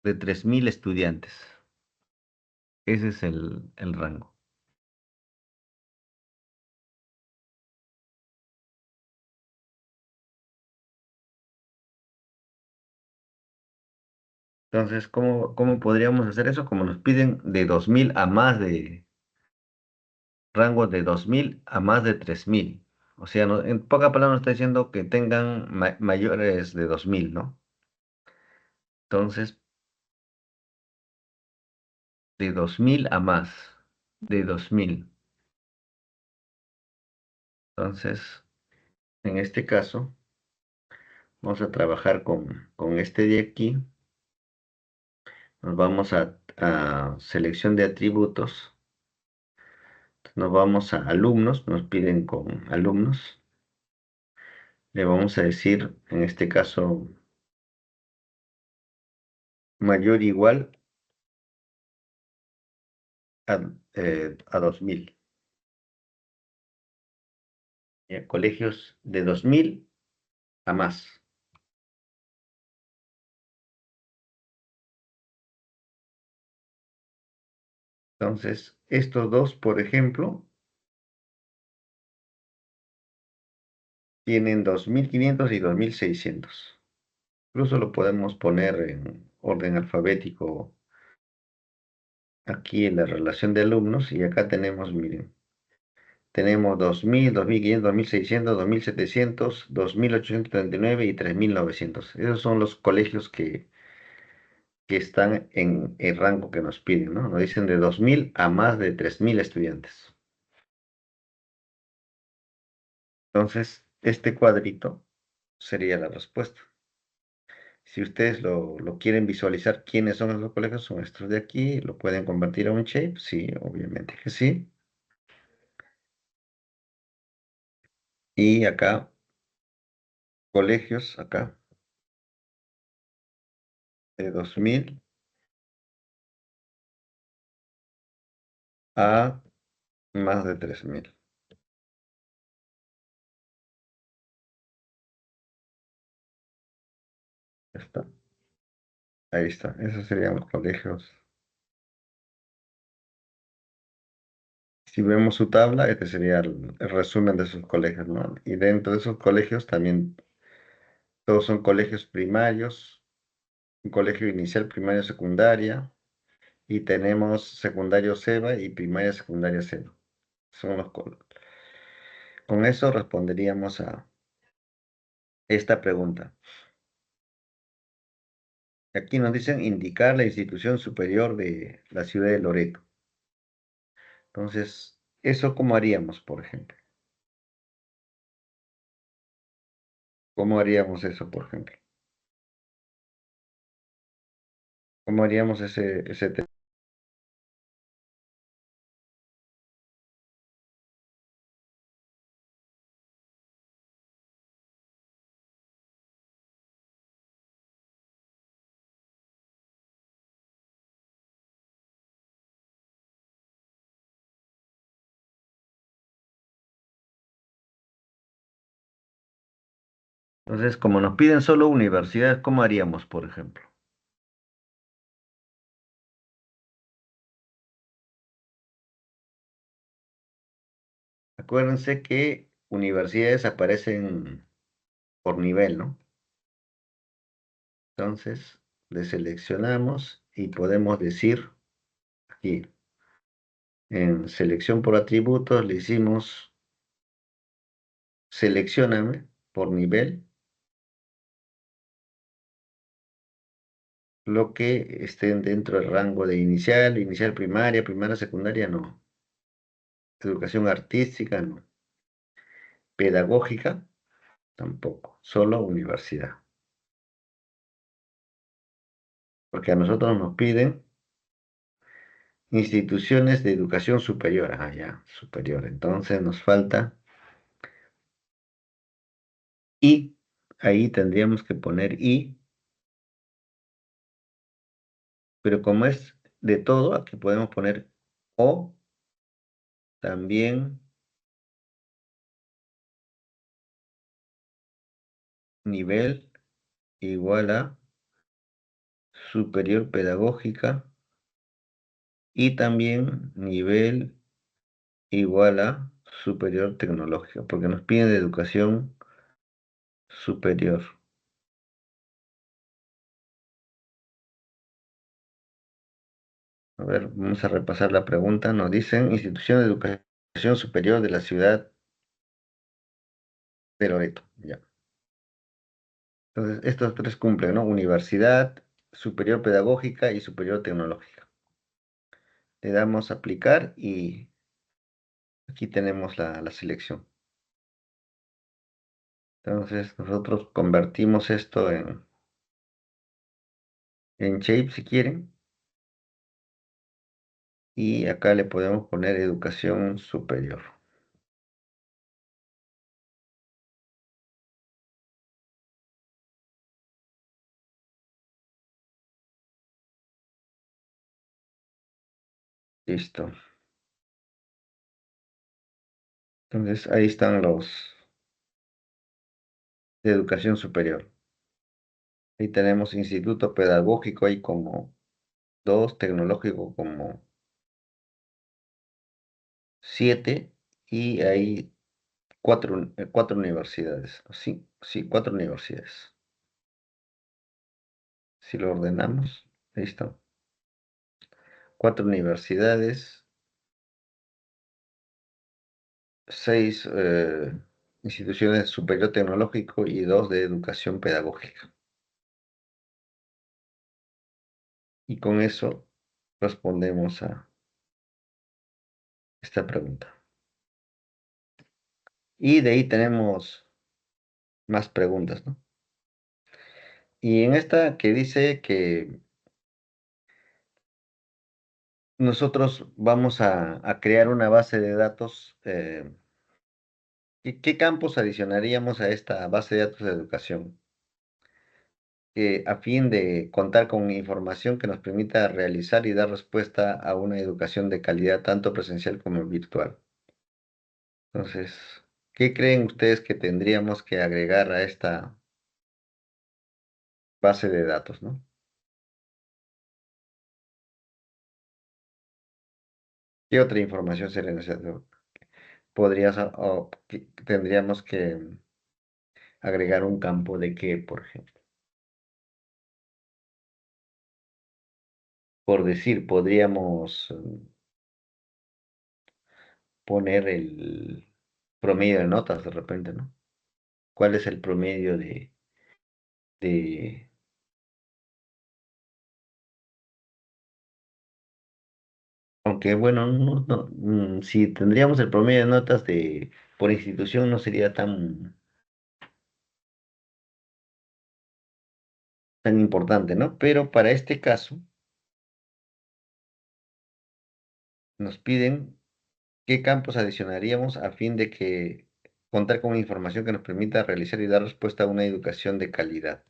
A: de 3.000 estudiantes. Ese es el rango. Entonces, ¿cómo podríamos hacer eso? Como nos piden de 2.000 a más de, rango de 2.000 a más de 3.000. O sea, en poca palabra nos está diciendo que tengan mayores de 2.000, ¿no? Entonces, de 2.000 a más, de 2.000. Entonces, en este caso, vamos a trabajar con este de aquí. Nos vamos a selección de atributos. Nos vamos a alumnos, nos piden con alumnos. Le vamos a decir, en este caso, mayor o igual a 2.000. Colegios de 2.000 a más. Entonces, estos dos, por ejemplo, tienen 2.500 y 2.600. Incluso lo podemos poner en orden alfabético aquí en la relación de alumnos y acá tenemos, miren, tenemos 2.000, 2.500, 2.600, 2.700, 2.839 y 3.900. Esos son los colegios que están en el rango que nos piden, ¿no? Nos dicen de 2.000 a más de 3.000 estudiantes. Entonces, este cuadrito sería la respuesta. Si ustedes lo quieren visualizar quiénes son los colegios, son estos de aquí, lo pueden convertir a un shape, sí, obviamente que sí. Y acá, colegios, acá, de 2.000 a más de 3.000. Ya está. Ahí está. Esos serían los colegios. Si vemos su tabla, este sería el resumen de sus colegios, ¿no? Y dentro de esos colegios también todos son colegios primarios, un colegio inicial, primaria, secundaria, y tenemos secundario SEBA y primaria, secundaria SEBA. Son Con eso responderíamos a esta pregunta. Aquí nos dicen indicar la institución superior de la ciudad de Loreto. Entonces, ¿eso cómo haríamos, por ejemplo? ¿Cómo haríamos eso, por ejemplo? ¿Cómo haríamos ese tema? Entonces, como nos piden solo universidades, ¿cómo haríamos, por ejemplo? Acuérdense que universidades aparecen por nivel, ¿no? Entonces, le seleccionamos y podemos decir aquí, en selección por atributos, le hicimos seleccióname por nivel lo que estén dentro del rango de inicial, inicial primaria, primaria secundaria, no. Educación artística, no. Pedagógica, tampoco. Solo universidad. Porque a nosotros nos piden instituciones de educación superior. Ah, ya, superior. Entonces nos falta y. Ahí tendríamos que poner y, pero como es de todo, aquí podemos poner o también nivel igual a superior pedagógica y también nivel igual a superior tecnológica, porque nos piden de educación superior. A ver, vamos a repasar la pregunta. Nos dicen institución de educación superior de la ciudad de Loreto. Ya. Entonces, estos tres cumplen, ¿no? Universidad, superior pedagógica y superior tecnológica. Le damos aplicar y aquí tenemos la selección. Entonces, nosotros convertimos esto en shape si quieren. Y acá le podemos poner educación superior. Listo. Entonces, ahí están los de educación superior. Ahí tenemos instituto pedagógico, ahí como dos, tecnológico como 7 y hay cuatro universidades. Sí, sí, cuatro universidades. Si lo ordenamos, ahí está. Cuatro universidades, seis instituciones de superior tecnológico y dos de educación pedagógica. Y con eso respondemos a esta pregunta. Y de ahí tenemos más preguntas, ¿no? Y en esta que dice que nosotros vamos a crear una base de datos, ¿qué campos adicionaríamos a esta base de datos de educación? A fin de contar con información que nos permita realizar y dar respuesta a una educación de calidad, tanto presencial como virtual. Entonces, ¿qué creen ustedes que tendríamos que agregar a esta base de datos, ¿no? ¿Qué otra información sería necesaria? Tendríamos que agregar un campo de qué, por ejemplo. Por decir, podríamos poner el promedio de notas de repente, ¿no? ¿Cuál es el promedio de... Aunque bueno, si tendríamos el promedio de notas por institución no sería tan importante, ¿no? Pero para este caso nos piden qué campos adicionaríamos a fin de que contar con información que nos permita realizar y dar respuesta a una educación de calidad.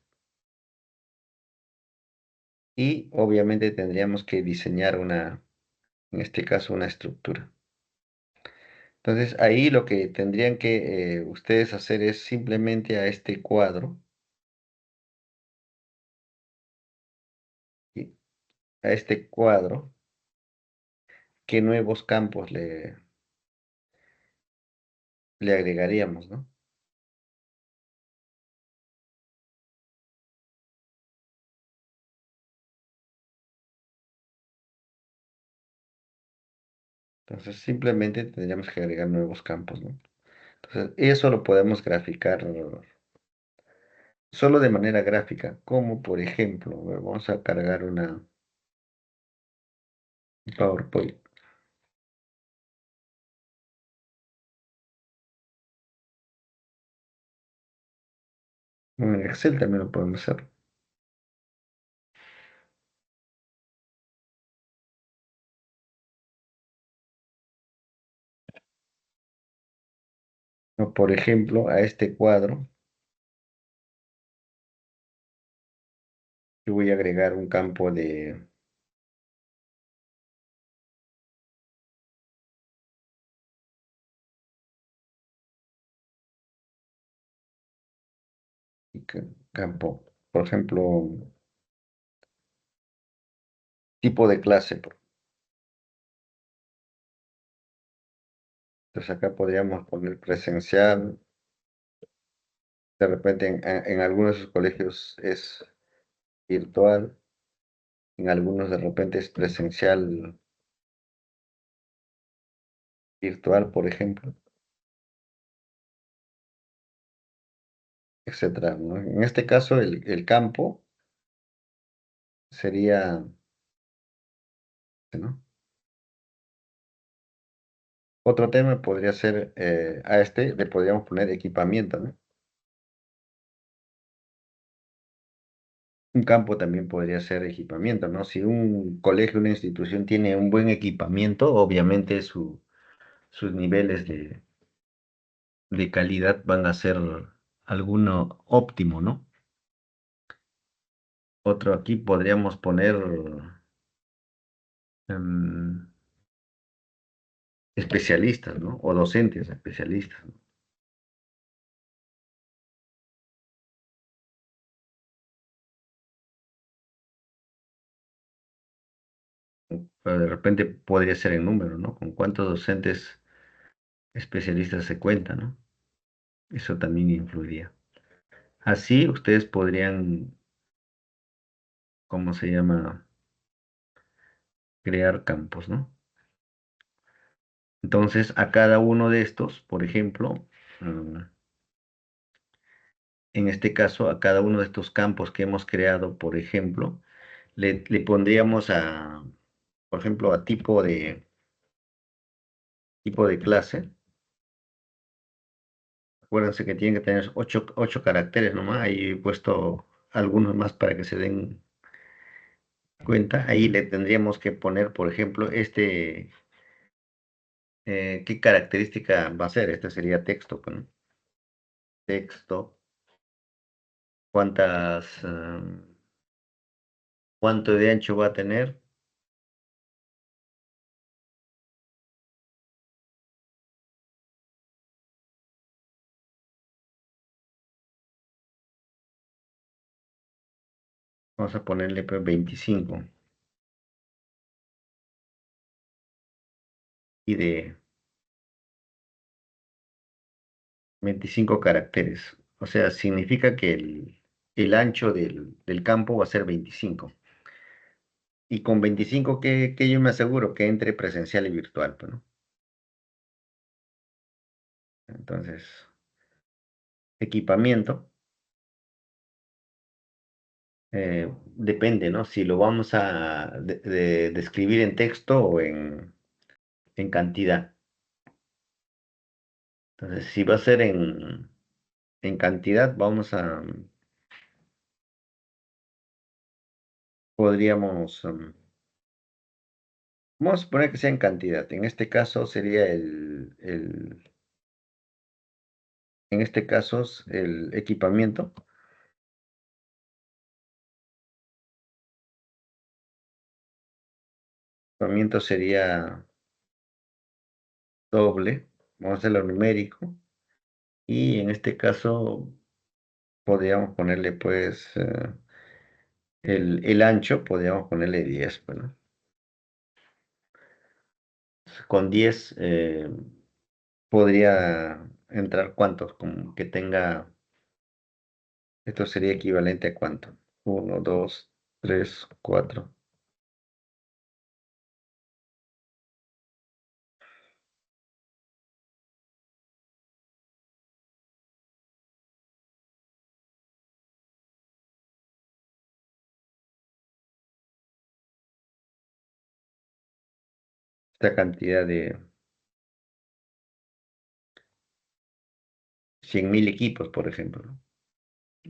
A: Y obviamente tendríamos que diseñar en este caso, una estructura. Entonces ahí lo que tendrían que ustedes hacer es simplemente a este cuadro, y a este cuadro, qué nuevos campos le agregaríamos, ¿no? Entonces simplemente tendríamos que agregar nuevos campos, ¿no? Entonces eso lo podemos graficar solo de manera gráfica, como por ejemplo, a ver, vamos a cargar una PowerPoint. En Excel también lo podemos hacer. O por ejemplo, a este cuadro, yo voy a agregar un campo campo, por ejemplo, tipo de clase. Entonces acá podríamos poner presencial. De repente en algunos de sus colegios es virtual, en algunos de repente es presencial virtual, por ejemplo, etcétera, ¿no? En este caso, el campo sería, ¿no? Otro tema podría ser, a este le podríamos poner equipamiento, ¿no? Un campo también podría ser equipamiento, ¿no? Si un colegio, una institución tiene un buen equipamiento, obviamente sus niveles de calidad van a ser alguno óptimo, ¿no? Otro aquí podríamos poner em, especialistas, ¿no? O docentes especialistas, ¿no? Pero de repente podría ser en número, ¿no? Con cuántos docentes especialistas se cuenta, ¿no? Eso también influiría. Así ustedes podrían, ¿cómo se llama? Crear campos, ¿no? Entonces, a cada uno de estos, por ejemplo, en este caso, a cada uno de estos campos que hemos creado, por ejemplo, le pondríamos por ejemplo, a tipo de clase. Acuérdense que tienen que tener ocho caracteres nomás. Ahí he puesto algunos más para que se den cuenta. Ahí le tendríamos que poner, por ejemplo, ¿qué característica va a ser? Este sería texto, pues, ¿no? Texto, cuánto de ancho va a tener. Vamos a ponerle pues 25 y de 25 caracteres. O sea, significa que el ancho del campo va a ser 25. Y con 25, ¿qué yo me aseguro? Que entre presencial y virtual, pues, ¿no? Entonces, equipamiento, depende, ¿no? Si lo vamos a describir en texto o en cantidad. Entonces, si va a ser en cantidad, podríamos, vamos a poner que sea en cantidad. En este caso sería en este caso, el equipamiento sería doble. vamos a hacerlo numérico. Y en este caso podríamos ponerle pues el ancho, podríamos ponerle 10, pues, ¿no? Con 10 podría entrar cuántos, como que tenga, esto sería equivalente a cuánto. Uno, 2, 3, 4. Esta cantidad de 100.000 equipos, por ejemplo, ¿no?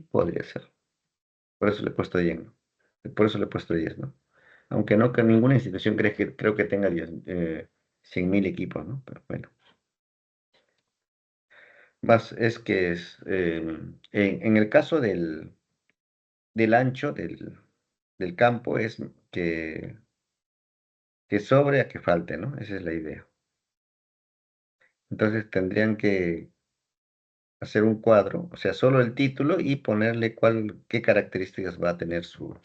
A: Podría ser. Por eso le he puesto 10, ¿no? Por eso le he puesto 10, ¿no? Aunque no que ninguna institución creo que tenga 100.000 equipos, ¿no? Pero bueno. Más es que en el caso del ancho del campo es que sobre a que falte, ¿no? Esa es la idea. Entonces tendrían que hacer un cuadro, o sea, solo el título y ponerle qué características va a tener su,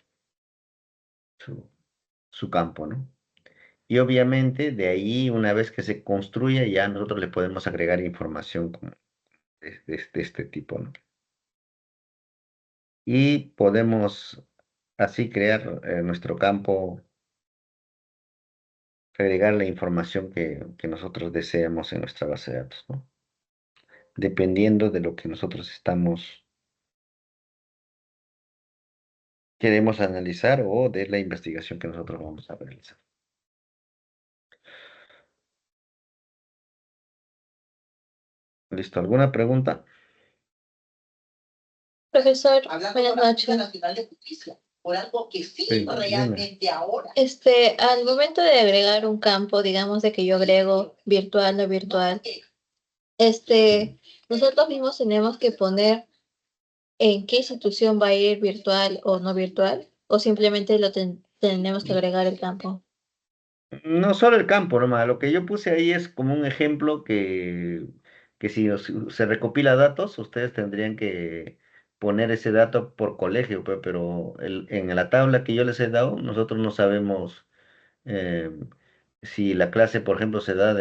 A: su campo, ¿no? Y obviamente de ahí, una vez que se construya, ya nosotros le podemos agregar información como de este tipo, ¿no? Y podemos así crear nuestro campo, agregar la información que nosotros deseamos en nuestra base de datos, ¿no? Dependiendo de lo que nosotros queremos analizar o de la investigación que nosotros vamos a realizar. ¿Listo? ¿Alguna pregunta?
B: Profesor, buenas noches. Por algo que sí
A: Sí, dime.
B: realmente ahora. Al momento de agregar un campo, digamos de que yo agrego virtual o virtual,
A: Mm.
B: nosotros mismos tenemos que poner en qué institución va a ir virtual o no virtual, o simplemente tenemos que agregar el campo.
A: No solo el campo, nomás. Lo que yo puse ahí es como un ejemplo que si se recopila datos, ustedes tendrían que poner ese dato por colegio, pues, pero en la tabla que yo les he dado, nosotros no sabemos eh, si la clase, por ejemplo, se da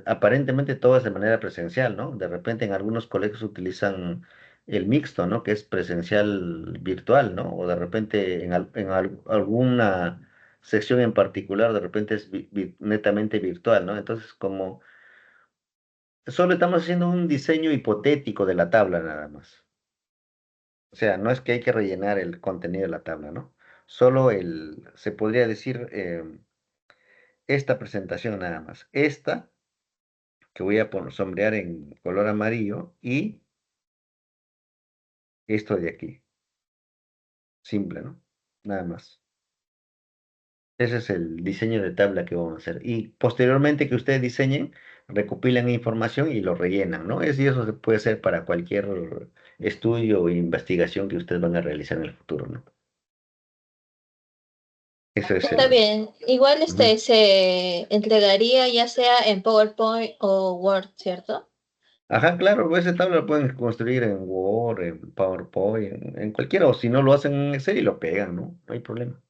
A: aparentemente todo es de manera presencial, ¿no? De repente en algunos colegios utilizan el mixto, ¿no? Que es presencial virtual, ¿no? O de repente alguna sección en particular, de repente es netamente virtual, ¿no? Entonces, como solo estamos haciendo un diseño hipotético de la tabla nada más. O sea, no es que hay que rellenar el contenido de la tabla, ¿no? Solo se podría decir, esta presentación nada más. Esta que voy a sombrear en color amarillo y esto de aquí. Simple, ¿no? Nada más. Ese es el diseño de tabla que vamos a hacer. Y posteriormente que ustedes diseñen, recopilan información y lo rellenan, ¿no? Y eso se puede hacer para cualquier estudio o investigación que ustedes van a realizar en el futuro, ¿no? Eso es
B: Está
A: el...
B: bien. Igual
A: Ujú.
B: se entregaría ya sea en PowerPoint o Word, ¿cierto?
A: Ajá, claro, esa tabla la pueden construir en Word, en PowerPoint, en cualquiera, o si no lo hacen en Excel y lo pegan, ¿no? No hay problema.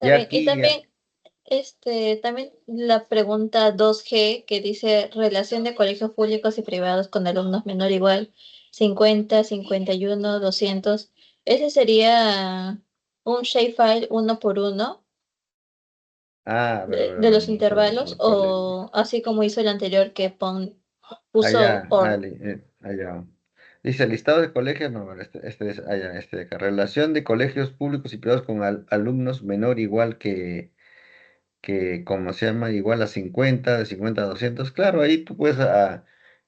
B: Está
A: Ya
B: bien. Y
A: aquí,
B: también, también la pregunta 2G que dice relación de colegios públicos y privados con alumnos menor o igual 50, 51, 200. Ese sería un shapefile uno por uno
A: a ver, a ver, a
B: de
A: ver,
B: los
A: vamos a ver,
B: intervalos
A: ¿cuál es?
B: o así como hizo el anterior que puso
A: Allá,
B: OR.
A: allá. Dice listado de colegios, no, este es allá, este de acá. Relación de colegios públicos y privados con alumnos menor igual ¿cómo se llama? Igual a 50 de 50 a 200. Claro, ahí tú puedes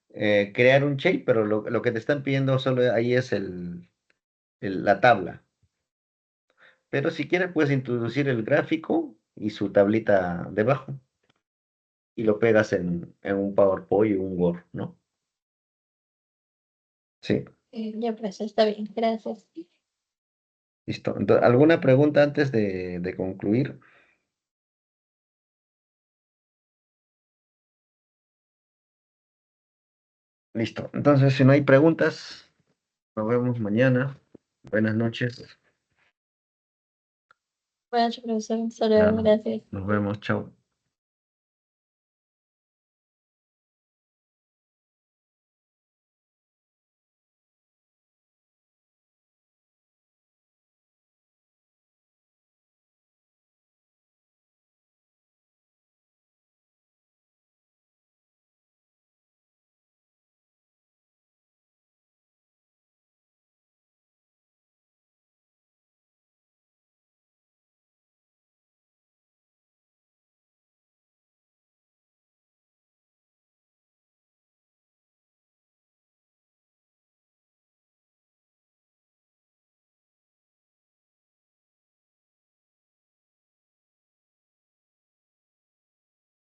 A: crear un shape, pero lo que te están pidiendo solo ahí es la tabla. Pero si quieres, puedes introducir el gráfico y su tablita debajo y lo pegas en un PowerPoint o un Word, ¿no? Sí.
B: Ya pues, está bien, gracias.
A: Listo. Entonces, ¿alguna pregunta antes de concluir? Listo. Entonces, si no hay preguntas, nos vemos mañana. Buenas noches.
B: Bueno, profesor, hasta
A: Ya
B: luego, gracias.
A: nos vemos. Chao.